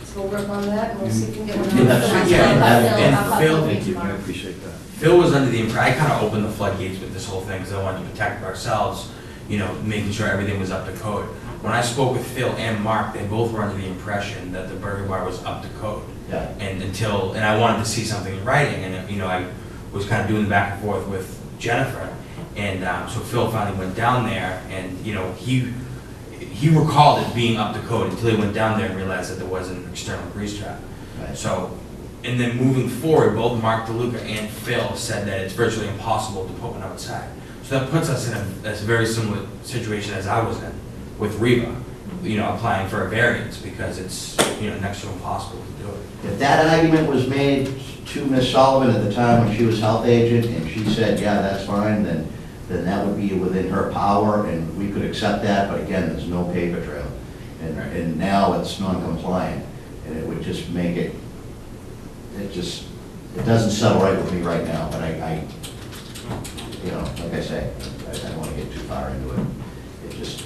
Speaker 8: So we'll work on that, and we'll see if we can get one
Speaker 1: Yeah,
Speaker 8: out.
Speaker 1: that's-
Speaker 6: Yeah,
Speaker 7: and
Speaker 6: I'll
Speaker 7: Phil,
Speaker 6: call
Speaker 5: thank you, I
Speaker 6: tomorrow.
Speaker 5: appreciate that.
Speaker 9: Phil was under the impression, I kind of opened the floodgates with this whole thing because I wanted to protect ourselves, you know, making sure everything was up to code. When I spoke with Phil and Mark, they both were under the impression that the burger bar was up to code.
Speaker 1: Yeah.
Speaker 9: And I wanted to see something in writing, and, you know, I was kind of doing the back and forth with Jennifer. And so Phil finally went down there, and, you know, he recalled it being up to code until he went down there and realized that there was an external grease trap.
Speaker 1: Right.
Speaker 9: So, and then moving forward, both Mark DeLuca and Phil said that it's virtually impossible to put one outside. So that puts us in a very similar situation as I was in with Reba, you know, applying for a variance because it's, you know, next to impossible to do it.
Speaker 1: If that argument was made to Ms. Sullivan at the time when she was health agent, and she said, yeah, that's fine, then that would be within her power, and we could accept that, but again, there's no paper trail. And now it's non-compliant, and it would just make it, it doesn't settle right with me right now, but I you know, like I say, I don't want to get too far into it. It just,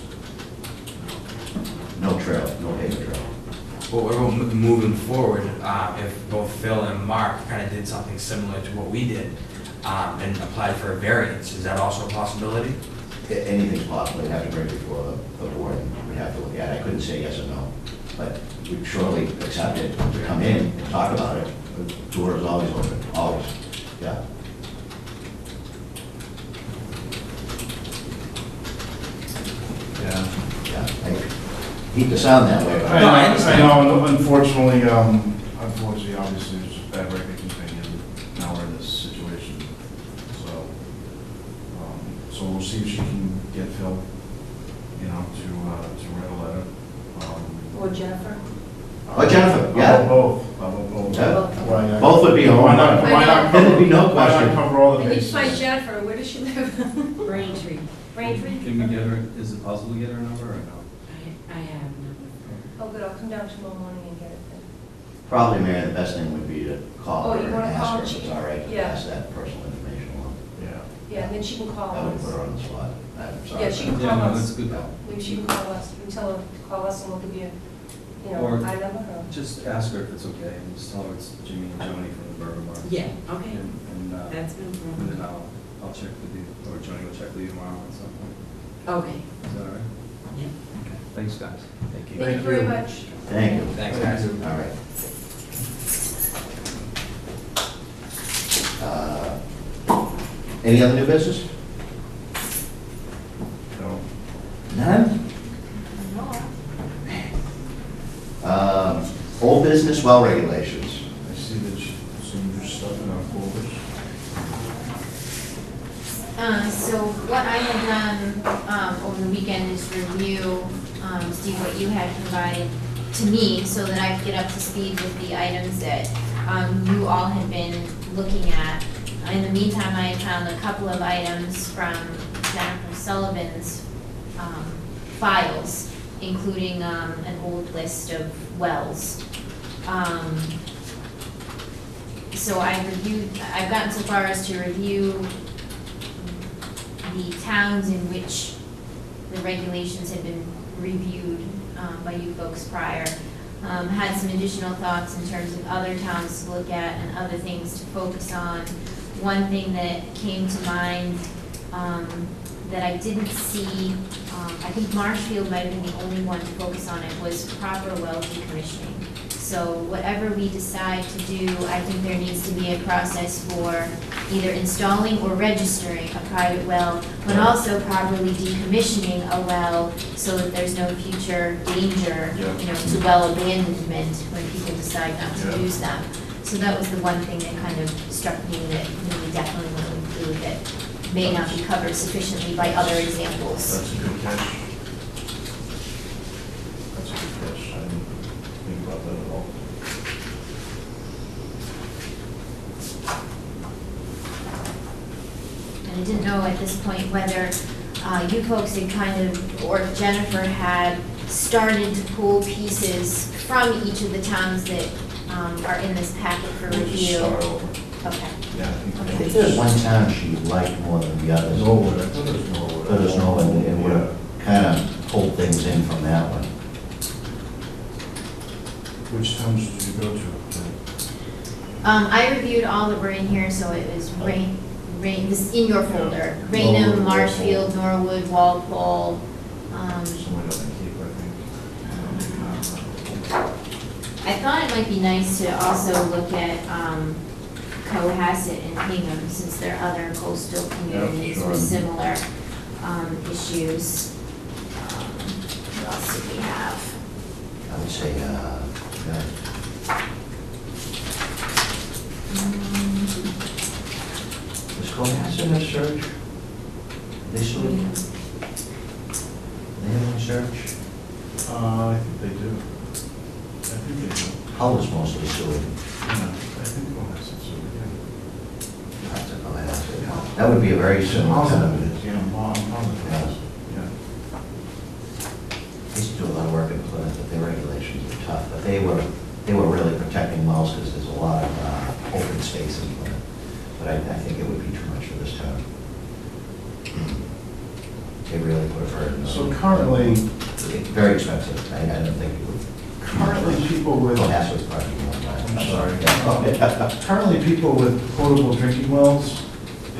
Speaker 1: no trail, no paper trail.
Speaker 9: But what about moving forward, if both Phil and Mark kind of did something similar to what we did and applied for a variance, is that also a possibility?
Speaker 1: Anything's possible, we'd have to bring it before the board, and we'd have to look at it. I couldn't say yes or no, but we'd surely accept it to come in and talk about it. The door is always open, always, yeah.
Speaker 2: Yeah.
Speaker 1: Yeah, I hate to sound that way, but
Speaker 9: I understand.
Speaker 2: I know, unfortunately, obviously, there's bad record keeping, and now we're in this situation. So we'll see if she can get Phil, you know, to write a letter.
Speaker 8: Or Jennifer?
Speaker 1: Oh, Jennifer,
Speaker 2: How
Speaker 1: yeah.
Speaker 2: about both? How about both?
Speaker 1: Yeah.
Speaker 2: Why not?
Speaker 1: Both would be on.
Speaker 2: Why not, why not cover,
Speaker 1: There'd be no
Speaker 2: why not
Speaker 1: question.
Speaker 2: cover all the
Speaker 8: I need to
Speaker 2: bases?
Speaker 8: find Jennifer, where does she live?
Speaker 7: Braintree.
Speaker 8: Braintree?
Speaker 5: Can we get her, is it possible to get her number or no?
Speaker 7: I have number.
Speaker 8: Oh, good, I'll come down tomorrow morning and get it then.
Speaker 1: Probably, Mary, the best thing would be to call
Speaker 8: Oh,
Speaker 1: her
Speaker 8: you
Speaker 1: and
Speaker 8: wanna
Speaker 1: ask
Speaker 8: call
Speaker 1: her if
Speaker 8: her?
Speaker 1: it's all right to
Speaker 8: Yeah.
Speaker 1: pass that personal information along.
Speaker 2: Yeah.
Speaker 8: Yeah, and then she can call
Speaker 1: That would
Speaker 8: us.
Speaker 1: put her on the spot. I'm sorry.
Speaker 8: Yeah, she can
Speaker 5: Yeah,
Speaker 8: call
Speaker 5: no,
Speaker 8: us.
Speaker 5: that's good.
Speaker 8: Maybe she can call us, you can tell her to call us and we'll give you, you know,
Speaker 5: Or-
Speaker 8: our number, or.
Speaker 5: Just ask her if it's okay, and just tell her it's Jimmy and Joni from the Burger Bar.
Speaker 7: Yeah, okay.
Speaker 5: And
Speaker 7: That's no
Speaker 5: and then
Speaker 7: problem.
Speaker 5: I'll check with you, or Joni will check with you tomorrow at some point.
Speaker 7: Okay,
Speaker 5: Is that all right?
Speaker 7: yeah.
Speaker 5: Okay. Thanks, guys. Thank you.
Speaker 8: Thank you very much.
Speaker 1: Thank you.
Speaker 9: Thanks, guys.
Speaker 1: All right. Any other new business?
Speaker 2: No.
Speaker 1: None? Old business well regulations.
Speaker 2: I see that some new stuff in our folders.
Speaker 6: So what I had done over the weekend is review, Steve, what you had provided to me so that I could get up to speed with the items that you all had been looking at. In the meantime, I had found a couple of items from Jennifer Sullivan's files, including an old list of wells. So I've gotten so far as to review the towns in which the regulations had been reviewed by you folks prior. Had some additional thoughts in terms of other towns to look at and other things to focus on. One thing that came to mind that I didn't see, I think Marshfield might have been the only one to focus on it, was proper well decommissioning. So whatever we decide to do, I think there needs to be a process for either installing or registering a private well, but also properly decommissioning a well so that there's no future danger, to well abandonment when people decide not to use them. So that was the one thing that kind of struck me that we definitely want to include that may not be covered sufficiently by other examples.
Speaker 2: That's a good catch. That's a good catch. I didn't think about that at all.
Speaker 6: And I didn't know at this point whether you folks had kind of, or Jennifer had started to pull pieces from each of the towns that are in this packet for
Speaker 2: We'll just
Speaker 6: review.
Speaker 2: start over.
Speaker 6: Okay.
Speaker 2: Yeah, I
Speaker 1: I
Speaker 2: think
Speaker 1: think there's one town she liked more than the others.
Speaker 2: Norwood, I thought it was Norwood.
Speaker 1: Let us know, and
Speaker 2: Yeah.
Speaker 1: we'll kind of pull things in from that one.
Speaker 2: Which towns did you go to?
Speaker 6: I reviewed all that were in here, so it was this is in your folder.
Speaker 2: Yeah.
Speaker 6: Rainham,
Speaker 2: Norwood,
Speaker 6: Marshfield, Norwood, Walpole.
Speaker 2: Somewhere down in Cape, I think.
Speaker 6: I thought it might be nice to also look at Cohasset and Hingham, since they're other coastal communities
Speaker 2: sure.
Speaker 6: with similar issues. What else did we have?
Speaker 1: I would say, yeah. Does Cohasset have surge? They still, they have any surge?
Speaker 2: I think they do. I think they do.
Speaker 1: Hull is mostly sewage.
Speaker 2: Yeah, I think Cohasset, so, yeah.
Speaker 1: That's a Cohasset. That would be a very similar kind of,
Speaker 2: Yeah, Mom,
Speaker 1: Yeah.
Speaker 2: yeah.
Speaker 1: I used to do a lot of work in Plymouth, but their regulations were tough, but they were really protecting wells because there's a lot of open space in Plymouth. But I think it would be too much for this town. They really put a burden on.
Speaker 2: So currently,
Speaker 1: It's very expensive. I don't think it would.
Speaker 2: currently people with,
Speaker 1: Cohasset's probably one of mine.
Speaker 2: I'm sorry.
Speaker 1: Yeah.
Speaker 2: currently people with potable drinking wells,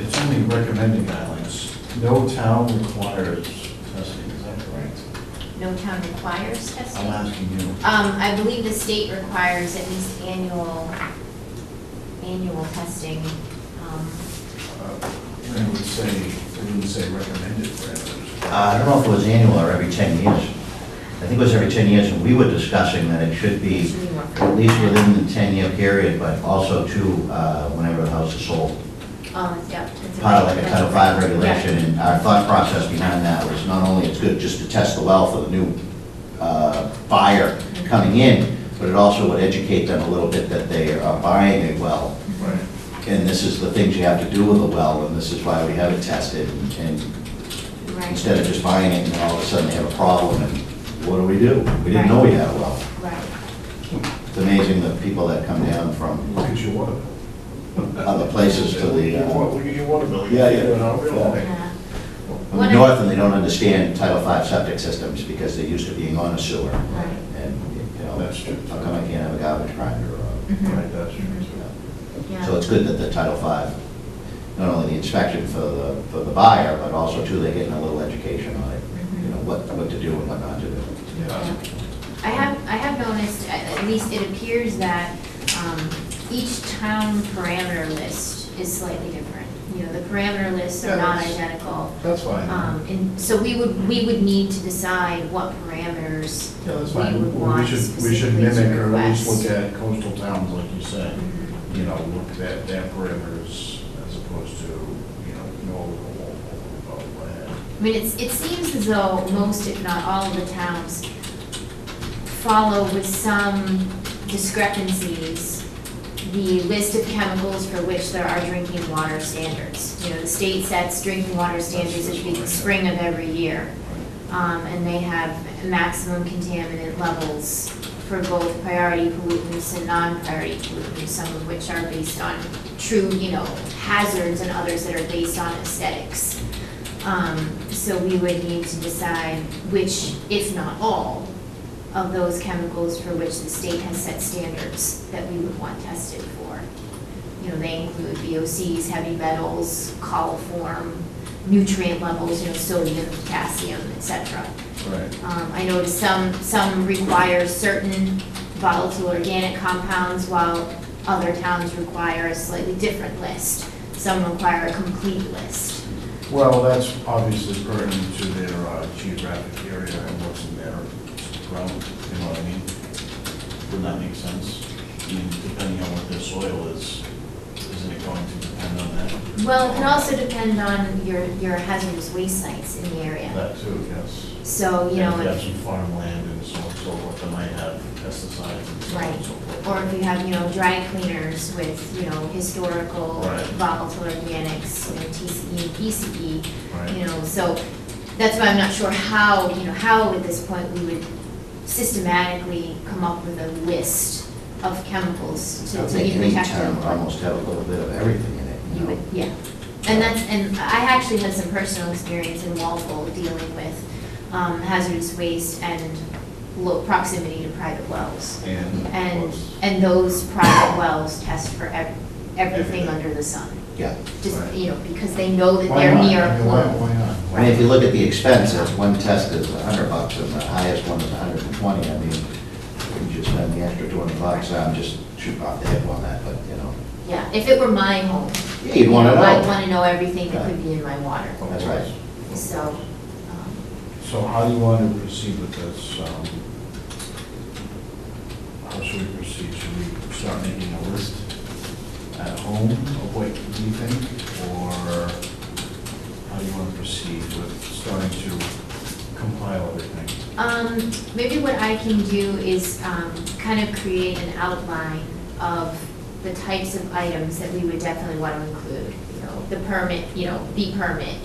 Speaker 2: it's only recommended guidelines. No town requires testing, is that correct?
Speaker 6: No town requires
Speaker 2: I'm
Speaker 6: testing?
Speaker 2: asking you.
Speaker 6: I believe the state requires at least annual testing.
Speaker 2: They would say, they wouldn't say recommended for others.
Speaker 1: I don't know if it was annual or every 10 years. I think it was every 10 years, and we were discussing that it should be
Speaker 6: Should be more
Speaker 1: at least within the 10-year period, but also too, whenever the house is sold.
Speaker 6: Yeah. it's
Speaker 1: Part of like a
Speaker 6: that's
Speaker 1: Title
Speaker 6: right.
Speaker 1: V regulation, and our thought process behind that was not only it's good just to test the well for the new buyer coming in, but it also would educate them a little bit that they are buying a well.
Speaker 2: Right.
Speaker 1: And this is the things you have to do with the well, and this is why we have it tested, and
Speaker 6: Right.
Speaker 1: instead of just buying it, and then all of a sudden they have a problem, and what do? We didn't know we had a well.
Speaker 6: Right.
Speaker 1: It's amazing the people that come down from
Speaker 2: Look at your water bill.
Speaker 1: other places to the,
Speaker 2: Look at your water bill.
Speaker 1: Yeah, yeah.
Speaker 2: You know, really.
Speaker 6: Yeah.
Speaker 1: from the north, and they don't understand Title V septic systems because they're used to being on a sewer.
Speaker 6: Right.
Speaker 1: And, you know,
Speaker 2: That's true.
Speaker 1: how come I can't have a garbage grinder?
Speaker 6: Mhm.
Speaker 2: Right, that's true, too.
Speaker 6: Yeah.
Speaker 1: So it's good that the Title V, not only the inspection for the buyer, but also too, they're getting a little education on it, you know, what to do and what not to do.
Speaker 2: Yeah.
Speaker 6: I have noticed, at least it appears that each town parameter list is slightly different. You know, the parameter lists are
Speaker 2: Yeah,
Speaker 6: not
Speaker 2: that's-
Speaker 6: identical.
Speaker 2: That's fine.
Speaker 6: And so we would need to decide what parameters
Speaker 2: Yeah, that's
Speaker 6: we
Speaker 2: fine.
Speaker 6: would want
Speaker 2: We should
Speaker 6: specifically
Speaker 2: mimic
Speaker 6: to
Speaker 2: or at least
Speaker 6: request.
Speaker 2: look at coastal towns, like you said.
Speaker 6: Mhm.
Speaker 2: You know, look at their parameters as opposed to, you know, go ahead.
Speaker 6: I mean, it seems as though most, if not all of the towns follow with some discrepancies the list of chemicals for which there are drinking water standards. You know, the state sets drinking water standards at the spring of every year. And they have maximum contaminant levels for both priority pollutants and non-priority pollutants, some of which are based on true, you know, hazards and others that are based on aesthetics. So we would need to decide which, if not all, of those chemicals for which the state has set standards that we would want tested for. You know, they include VOCs, heavy metals, coliform, nutrient levels, you know, sodium, potassium, et cetera.
Speaker 2: Right.
Speaker 6: I noticed some require certain volatile organic compounds, while other towns require a slightly different list. Some require a complete list.
Speaker 2: Well, that's obviously pertinent to their geographic area and what's in their ground, you know what I mean? Wouldn't that make sense? I mean, depending on what their soil is, isn't it going to depend on that?
Speaker 6: Well, it can also depend on your hazardous waste sites in the area.
Speaker 2: That too, yes.
Speaker 6: So, you know,
Speaker 2: And if you have
Speaker 6: if-
Speaker 2: some farmland and so on and so forth, that might have pesticides and so on
Speaker 6: Right.
Speaker 2: and so forth.
Speaker 6: or if you have, you know, dry cleaners with, you know, historical
Speaker 2: Right.
Speaker 6: volatile organics, you know, TCE and PCE,
Speaker 2: Right.
Speaker 6: you know, so that's why I'm not sure how, you know, how at this point we would systematically come up with a list of chemicals
Speaker 1: I
Speaker 6: to be
Speaker 1: think any
Speaker 6: protected.
Speaker 1: town would almost have a little bit of everything in it,
Speaker 6: You
Speaker 1: you know?
Speaker 6: would, yeah. And I actually had some personal experience in Walpole dealing with hazardous waste and low proximity to private wells. And those private wells test for everything
Speaker 2: Everything.
Speaker 6: under the sun.
Speaker 1: Yeah.
Speaker 6: Just,
Speaker 2: Right.
Speaker 6: you know, because they know that
Speaker 2: Why
Speaker 6: they're
Speaker 2: not?
Speaker 6: near
Speaker 2: I
Speaker 6: a
Speaker 2: mean, why
Speaker 6: plume.
Speaker 2: not?
Speaker 1: I mean, if you look at the expenses, one test is $100 and the highest one is 120. I mean, you just spend the extra $200. I'm just shooting off the hip on that, but, you know.
Speaker 6: Yeah, if it were my home.
Speaker 1: Yeah, you'd wanna
Speaker 6: you
Speaker 1: know.
Speaker 6: I'd want to know everything that
Speaker 1: Yeah.
Speaker 6: could be in my water.
Speaker 1: That's right.
Speaker 6: So,
Speaker 2: So how do you want to proceed with this? How should we proceed? Should we start making a list at home of what you think? Or how do you want to proceed with starting to compile everything?
Speaker 6: maybe what I can do is kind of create an outline of the types of items that we would definitely want to include. You know, the permit, you know, the permit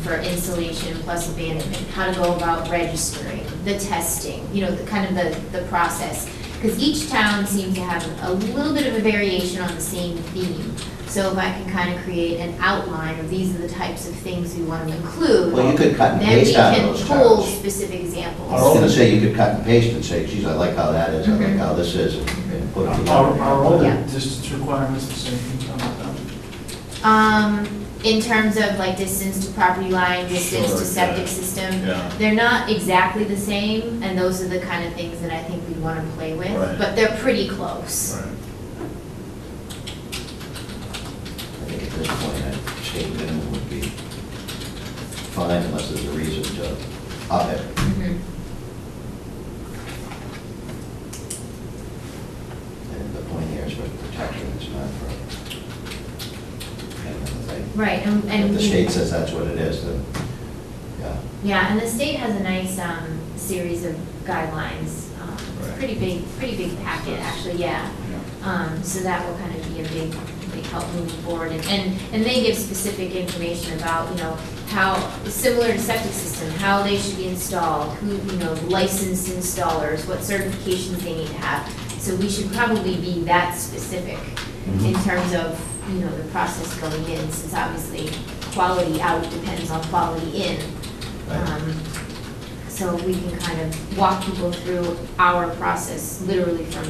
Speaker 6: for installation plus abandonment, how to go about registering, the testing, you know, the kind of the process. Because each town seems to have a little bit of a variation on the same theme. So if I can kind of create an outline of these are the types of things we want to include.
Speaker 1: Well, you could cut and
Speaker 6: Then we
Speaker 1: paste out of
Speaker 6: can
Speaker 1: those
Speaker 6: pull
Speaker 1: towns.
Speaker 6: specific
Speaker 1: I was
Speaker 6: examples.
Speaker 1: gonna say, you could cut and paste and say, geez, I like how that is, I like
Speaker 6: Mhm.
Speaker 1: how this is, and put it
Speaker 2: Are
Speaker 1: together.
Speaker 2: all the
Speaker 6: Yeah.
Speaker 2: distance requirements the same thing on that?
Speaker 6: In terms of like distance to property line, distance
Speaker 2: Sure,
Speaker 6: to septic
Speaker 2: yeah.
Speaker 6: system,
Speaker 2: Yeah.
Speaker 6: they're not exactly the same, and those are the kind of things that I think we'd want to play with,
Speaker 2: Right.
Speaker 6: but they're pretty close.
Speaker 2: Right.
Speaker 1: I think at this point, a state minimum would be fine unless there's a reason to up it.
Speaker 6: Mhm.
Speaker 1: And the point here is for protection, it's not for any other thing.
Speaker 6: Right, and.
Speaker 1: If the state says that's what it is, then, yeah.
Speaker 6: Yeah, and the state has a nice series of guidelines. It's a
Speaker 2: Right.
Speaker 6: pretty big packet, actually, yeah. So that will kind of be a big help moving forward. And they give specific information about, you know, how, similar to septic system, how they should be installed, who, you know, licensed installers, what certifications they need to have. So we should probably be that specific in terms of, you know, the process going in, since obviously quality out depends on quality in.
Speaker 1: Right.
Speaker 6: So we can kind of walk people through our process, literally from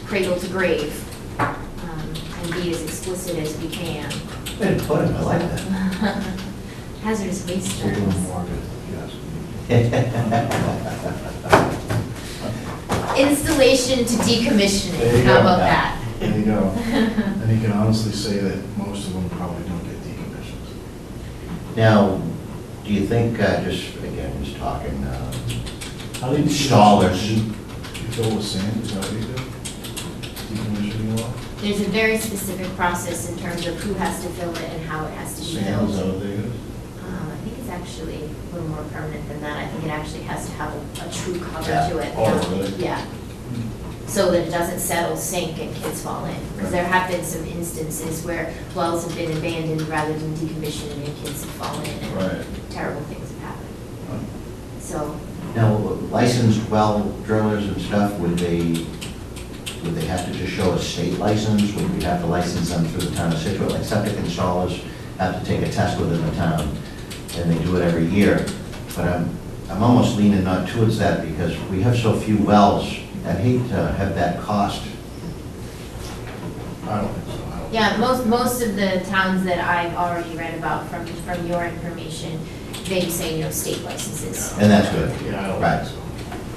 Speaker 6: cradle to grave, and be as explicit as we can.
Speaker 1: Way to put it, I like that.
Speaker 6: Hazardous waste
Speaker 2: A little
Speaker 6: terms.
Speaker 2: more good, yes.
Speaker 6: Installation to
Speaker 2: There
Speaker 6: decommissioning,
Speaker 2: you
Speaker 6: how
Speaker 2: go.
Speaker 6: about that?
Speaker 2: There you go. And you can honestly say that most of them probably don't get decommissioned.
Speaker 1: Now, do you think, just, again, just talking,
Speaker 2: How do you
Speaker 1: Installers.
Speaker 2: You fill with sand, is that what you do? Decommissioning well?
Speaker 6: There's a very specific process in terms of who has to fill it and how it has to be
Speaker 2: Sand, is that
Speaker 6: filled.
Speaker 2: what they use?
Speaker 6: I think it's actually a little more permanent than that. I think it actually has to have a true cover
Speaker 1: Yeah.
Speaker 6: to it.
Speaker 2: Oh, really?
Speaker 6: Yeah. So that it doesn't settle, sink, and kids fall in. Because there have been some instances where wells have been abandoned rather than decommissioned and kids have fallen in and
Speaker 2: Right.
Speaker 6: terrible things have happened. So,
Speaker 1: now, licensed well drillers and stuff, would they have to just show a state license? Would we have to license them through the town of Scituate? Like septic installers have to take a test within the town, and they do it every year. But I'm almost leaning not towards that because we have so few wells. I'd hate to have that cost.
Speaker 2: I don't think so. I don't
Speaker 6: yeah,
Speaker 2: think so.
Speaker 6: most of the towns that I've already read about from your information, they say, state licenses.
Speaker 1: And that's good.
Speaker 2: Yeah, I don't
Speaker 1: Right.
Speaker 2: think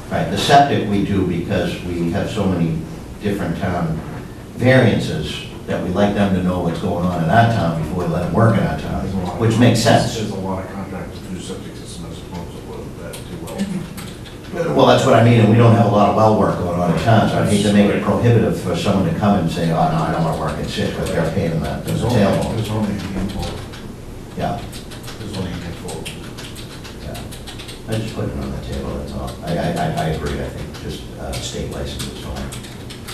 Speaker 2: so.
Speaker 1: Right, the septic we do because we have so many different town variances that we like them to know what's going on in our town before we let them work in our town,
Speaker 2: There's a lot of-
Speaker 1: which makes sense.
Speaker 2: There's a lot of contractors who do septic system as opposed to that do well.
Speaker 1: Well, that's what I mean, and we don't have a lot of well work going on in town, so I hate to make it prohibitive for someone to come and say, oh, no, I don't want to work in Sit, because they're paying in the
Speaker 2: There's
Speaker 1: tailbone.
Speaker 2: only a handful,
Speaker 1: Yeah,
Speaker 2: there's only a handful.
Speaker 1: yeah. I just put it on the table, that's all. I agree, I think just state license is fine.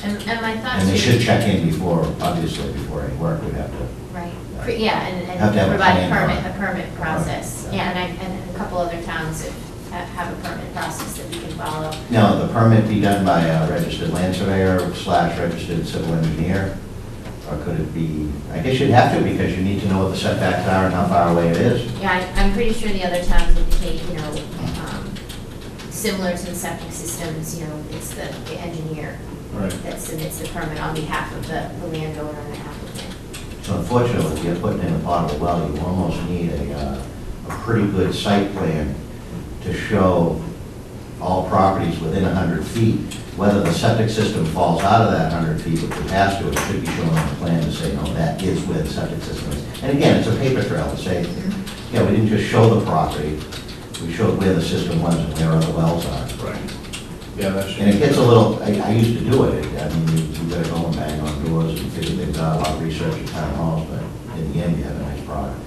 Speaker 6: And my thought
Speaker 1: And they
Speaker 6: too-
Speaker 1: should check in before, obviously, before any work, we'd have to.
Speaker 6: Right, yeah, and
Speaker 1: Have to have a
Speaker 6: provide
Speaker 1: plan on it.
Speaker 6: a permit process.
Speaker 1: Right.
Speaker 6: Yeah, and a couple other towns have a permit process that we can follow.
Speaker 1: Now, the permit be done by a registered land surveyor / registered civil engineer? Or could it be, I guess you'd have to because you need to know what the setbacks are and how far away it is.
Speaker 6: Yeah, I'm pretty sure the other towns indicate, similar to the septic systems, it's the engineer
Speaker 2: Right.
Speaker 6: that submits the permit on behalf of the landowner and the applicant.
Speaker 1: So unfortunately, if you're putting in a potable well, you almost need a pretty good site plan to show all properties within 100 feet. Whether the septic system falls out of that 100 feet, which it has to, it should be shown on the plan to say, no, that is where the septic system is. And again, it's a paper trail to say, yeah, we didn't just show the property, we showed where the system was and where other wells are.
Speaker 2: Right. Yeah, that should.
Speaker 1: And it gets a little, I used to do it, I mean, you better go and bang on doors and figure things out, a lot of research in town halls, but in the end, you have a nice product.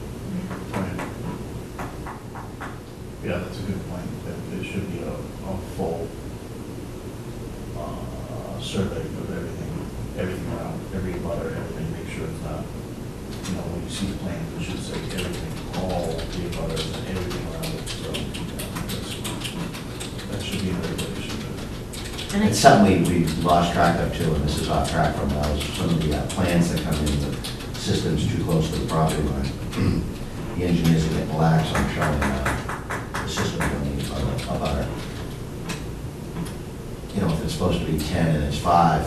Speaker 2: Right. Yeah, that's a good point, that there should be a full survey of everything around, every butter, everything, make sure it's not, when you see the plans, it should say everything, all the butters and everything around it, so, that should be the regulation.
Speaker 6: And I-
Speaker 1: It's something we lost track of too, and this is off track from those, some of the plans that come in with systems too close to the property line. The engineers are getting lax on showing the system going to need a butter. If it's supposed to be 10 and it's 5,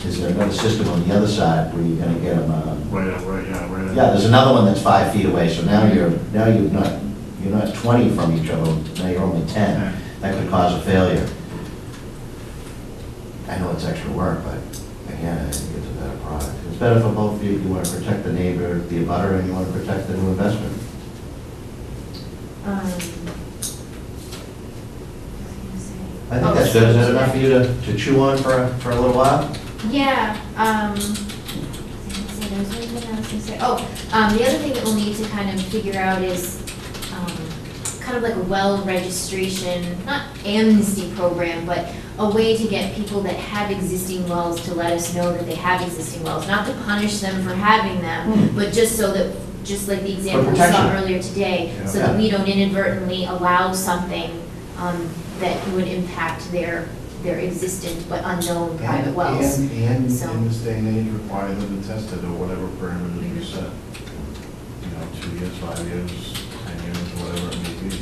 Speaker 1: is there another system on the other side where you're gonna get them?
Speaker 2: Right.
Speaker 1: Yeah, there's another one that's 5 feet away, so now you're not 20 from each other, now you're only 10. That could cause a failure. I know it's extra work, but again, I think it's a better product. It's better for both of you. You want to protect the neighbor, the abutter, and you want to protect the new investment.
Speaker 6: Um,
Speaker 1: I think that's good. Is that enough for you to chew on for a little while?
Speaker 6: Yeah, so there was one thing I was gonna say. The other thing that we'll need to kind of figure out is, kind of like a well registration, not amnesty program, but a way to get people that have existing wells to let us know that they have existing wells, not to punish them for having them, but just so that, just like the example we saw
Speaker 1: protection.
Speaker 6: earlier today,
Speaker 2: Yeah.
Speaker 6: so that we don't inadvertently allow something, that would impact their existent but unknown private wells.
Speaker 2: And
Speaker 6: So-
Speaker 2: in this day and age, require them to test it or whatever parameters we set. 2 years, 5 years, 10 years, whatever it may be.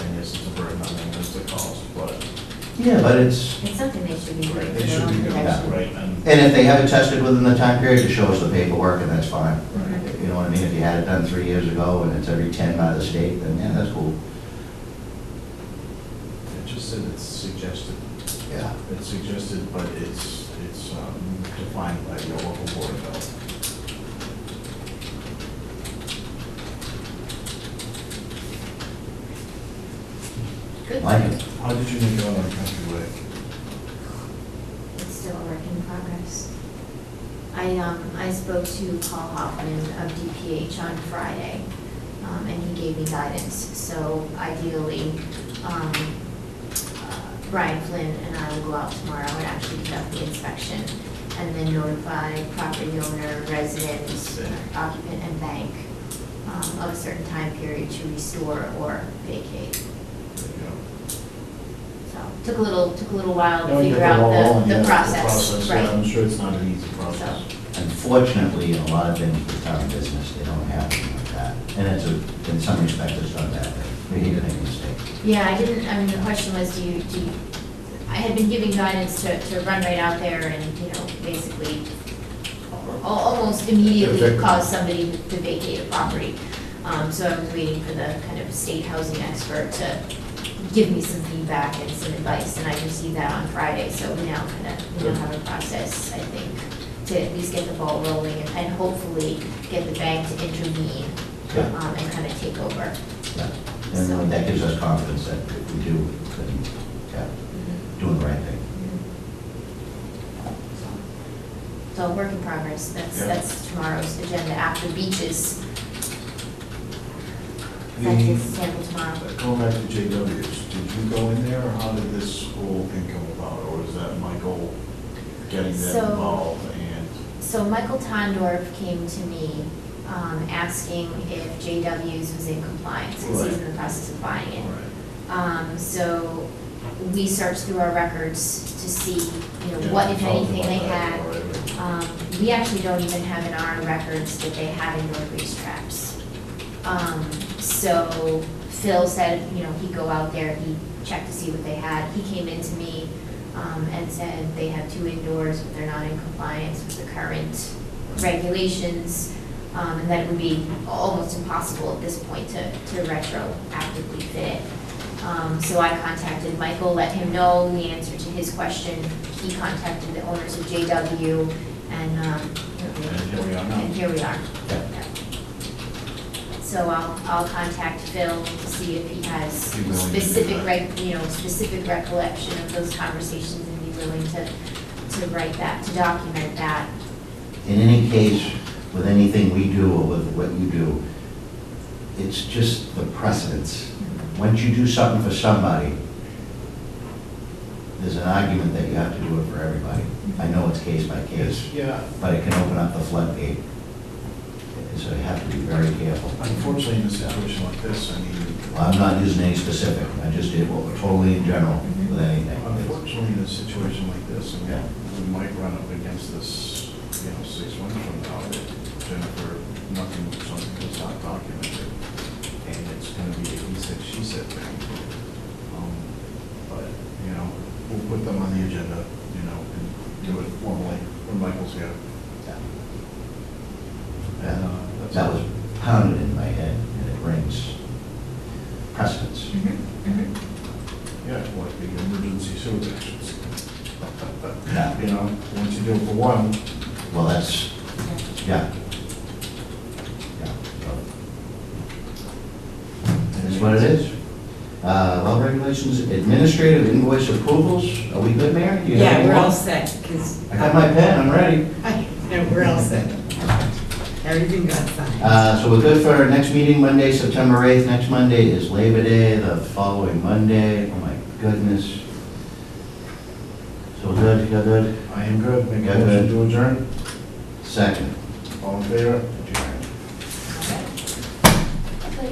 Speaker 2: And yes, it's a burden on them, it's a cost, but
Speaker 1: Yeah, but it's,
Speaker 6: It's something they should be doing for
Speaker 2: they
Speaker 6: their
Speaker 2: should
Speaker 6: own
Speaker 2: be doing that,
Speaker 6: protection.
Speaker 2: right?
Speaker 1: and if they have it tested within the time period, just show us the paperwork and that's fine.
Speaker 6: Mhm.
Speaker 1: You know what I mean? If you had it done 3 years ago and it's every 10 by the state, then yeah, that's cool.
Speaker 2: It just said, it's suggested.
Speaker 1: Yeah.
Speaker 2: It's suggested, but it's defined by your local board of health.
Speaker 6: Good.
Speaker 1: Like it.
Speaker 2: How did you make it out on Country Way?
Speaker 6: It's still a work in progress. I spoke to Paul Hoffman of DPH on Friday, and he gave me guidance. So ideally, Brian Flynn and I will go out tomorrow and actually conduct the inspection, and then notify property owner, resident, occupant, and bank of a certain time period to restore or vacate. So, took a little while to figure out the process,
Speaker 2: Yeah, I'm
Speaker 6: right?
Speaker 2: sure it's not an easy process.
Speaker 1: Unfortunately, in a lot of things with town business, they don't have anything like that. And in some respects, it's not that way. We need to make a mistake.
Speaker 6: Yeah, I mean, the question was, I had been giving guidance to run right out there and, basically almost immediately cause somebody to vacate a property. So I was waiting for the kind of state housing expert to give me some feedback and some advice, and I received that on Friday, so we now have a process, I think, to at least get the ball rolling and hopefully get the bank to intervene
Speaker 1: Yeah.
Speaker 6: and kind of take over.
Speaker 1: Yeah. And that gives us confidence that if we do, then, yeah, doing the right thing.
Speaker 6: So work in progress, that's tomorrow's agenda, after beaches. That's his sample tomorrow.
Speaker 2: Going back to JW's, did you go in there, or how did this whole thing come about? Or was that Michael getting them
Speaker 6: So-
Speaker 2: involved and?
Speaker 6: So Michael Tondorf came to me asking if JW's was in compliance, because he's in the process of buying it. So we searched through our records to see, what, if anything, they had. We actually don't even have in our records that they had indoor grease traps. So Phil said, he'd go out there, he'd check to see what they had. He came into me and said they have 2 indoors, but they're not in compliance with the current regulations, and that it would be almost impossible at this point to retroactively fit it. So I contacted Michael, let him know the answer to his question. He contacted the owners of JW, and
Speaker 2: here we are now.
Speaker 6: and here we are. Yeah. So I'll contact Phil to see if he has specific recollection of those conversations and be willing to write that, to document that.
Speaker 1: In any case, with anything we do or with what you do, it's just the precedence. Once you do something for somebody, there's an argument that you have to do it for everybody. I know it's case by case,
Speaker 2: Yeah.
Speaker 1: but it can open up the floodgate. So you have to be very careful.
Speaker 2: Unfortunately, in a situation like this,
Speaker 1: Well, I'm not using any specific, I just did what we're totally in general with anything.
Speaker 2: unfortunately, in a situation like this, we might run up against this, 6 months from now, that Jennifer, something that's not documented, and it's gonna be a he said, she said thing. But, we'll put them on the agenda, and do it formally when Michael's here.
Speaker 1: Yeah, that was pounded in my head, and it rings precedence.
Speaker 2: Yeah, like the emergency sewage actions.
Speaker 1: Yeah.
Speaker 2: Once you do it for one,
Speaker 1: Well, that's, yeah. Yeah. That's what it is. Well, regulations, administrative invoice approvals, are we good, Mary? Do you have
Speaker 7: Yeah,
Speaker 1: any
Speaker 7: we're
Speaker 1: more?
Speaker 7: all set, because.
Speaker 1: I got my pen, I'm ready.
Speaker 7: No, we're all set. Everything got signed.
Speaker 1: So we're good for our next meeting, Monday, September 8th. Next Monday is Labor Day, the following Monday. Oh, my goodness. So good, you're good?
Speaker 2: I am good. Make
Speaker 1: Yeah,
Speaker 2: a motion
Speaker 1: good.
Speaker 2: to adjourn.
Speaker 1: Second.
Speaker 2: All in favor?
Speaker 1: Adjourn.
Speaker 6: Okay.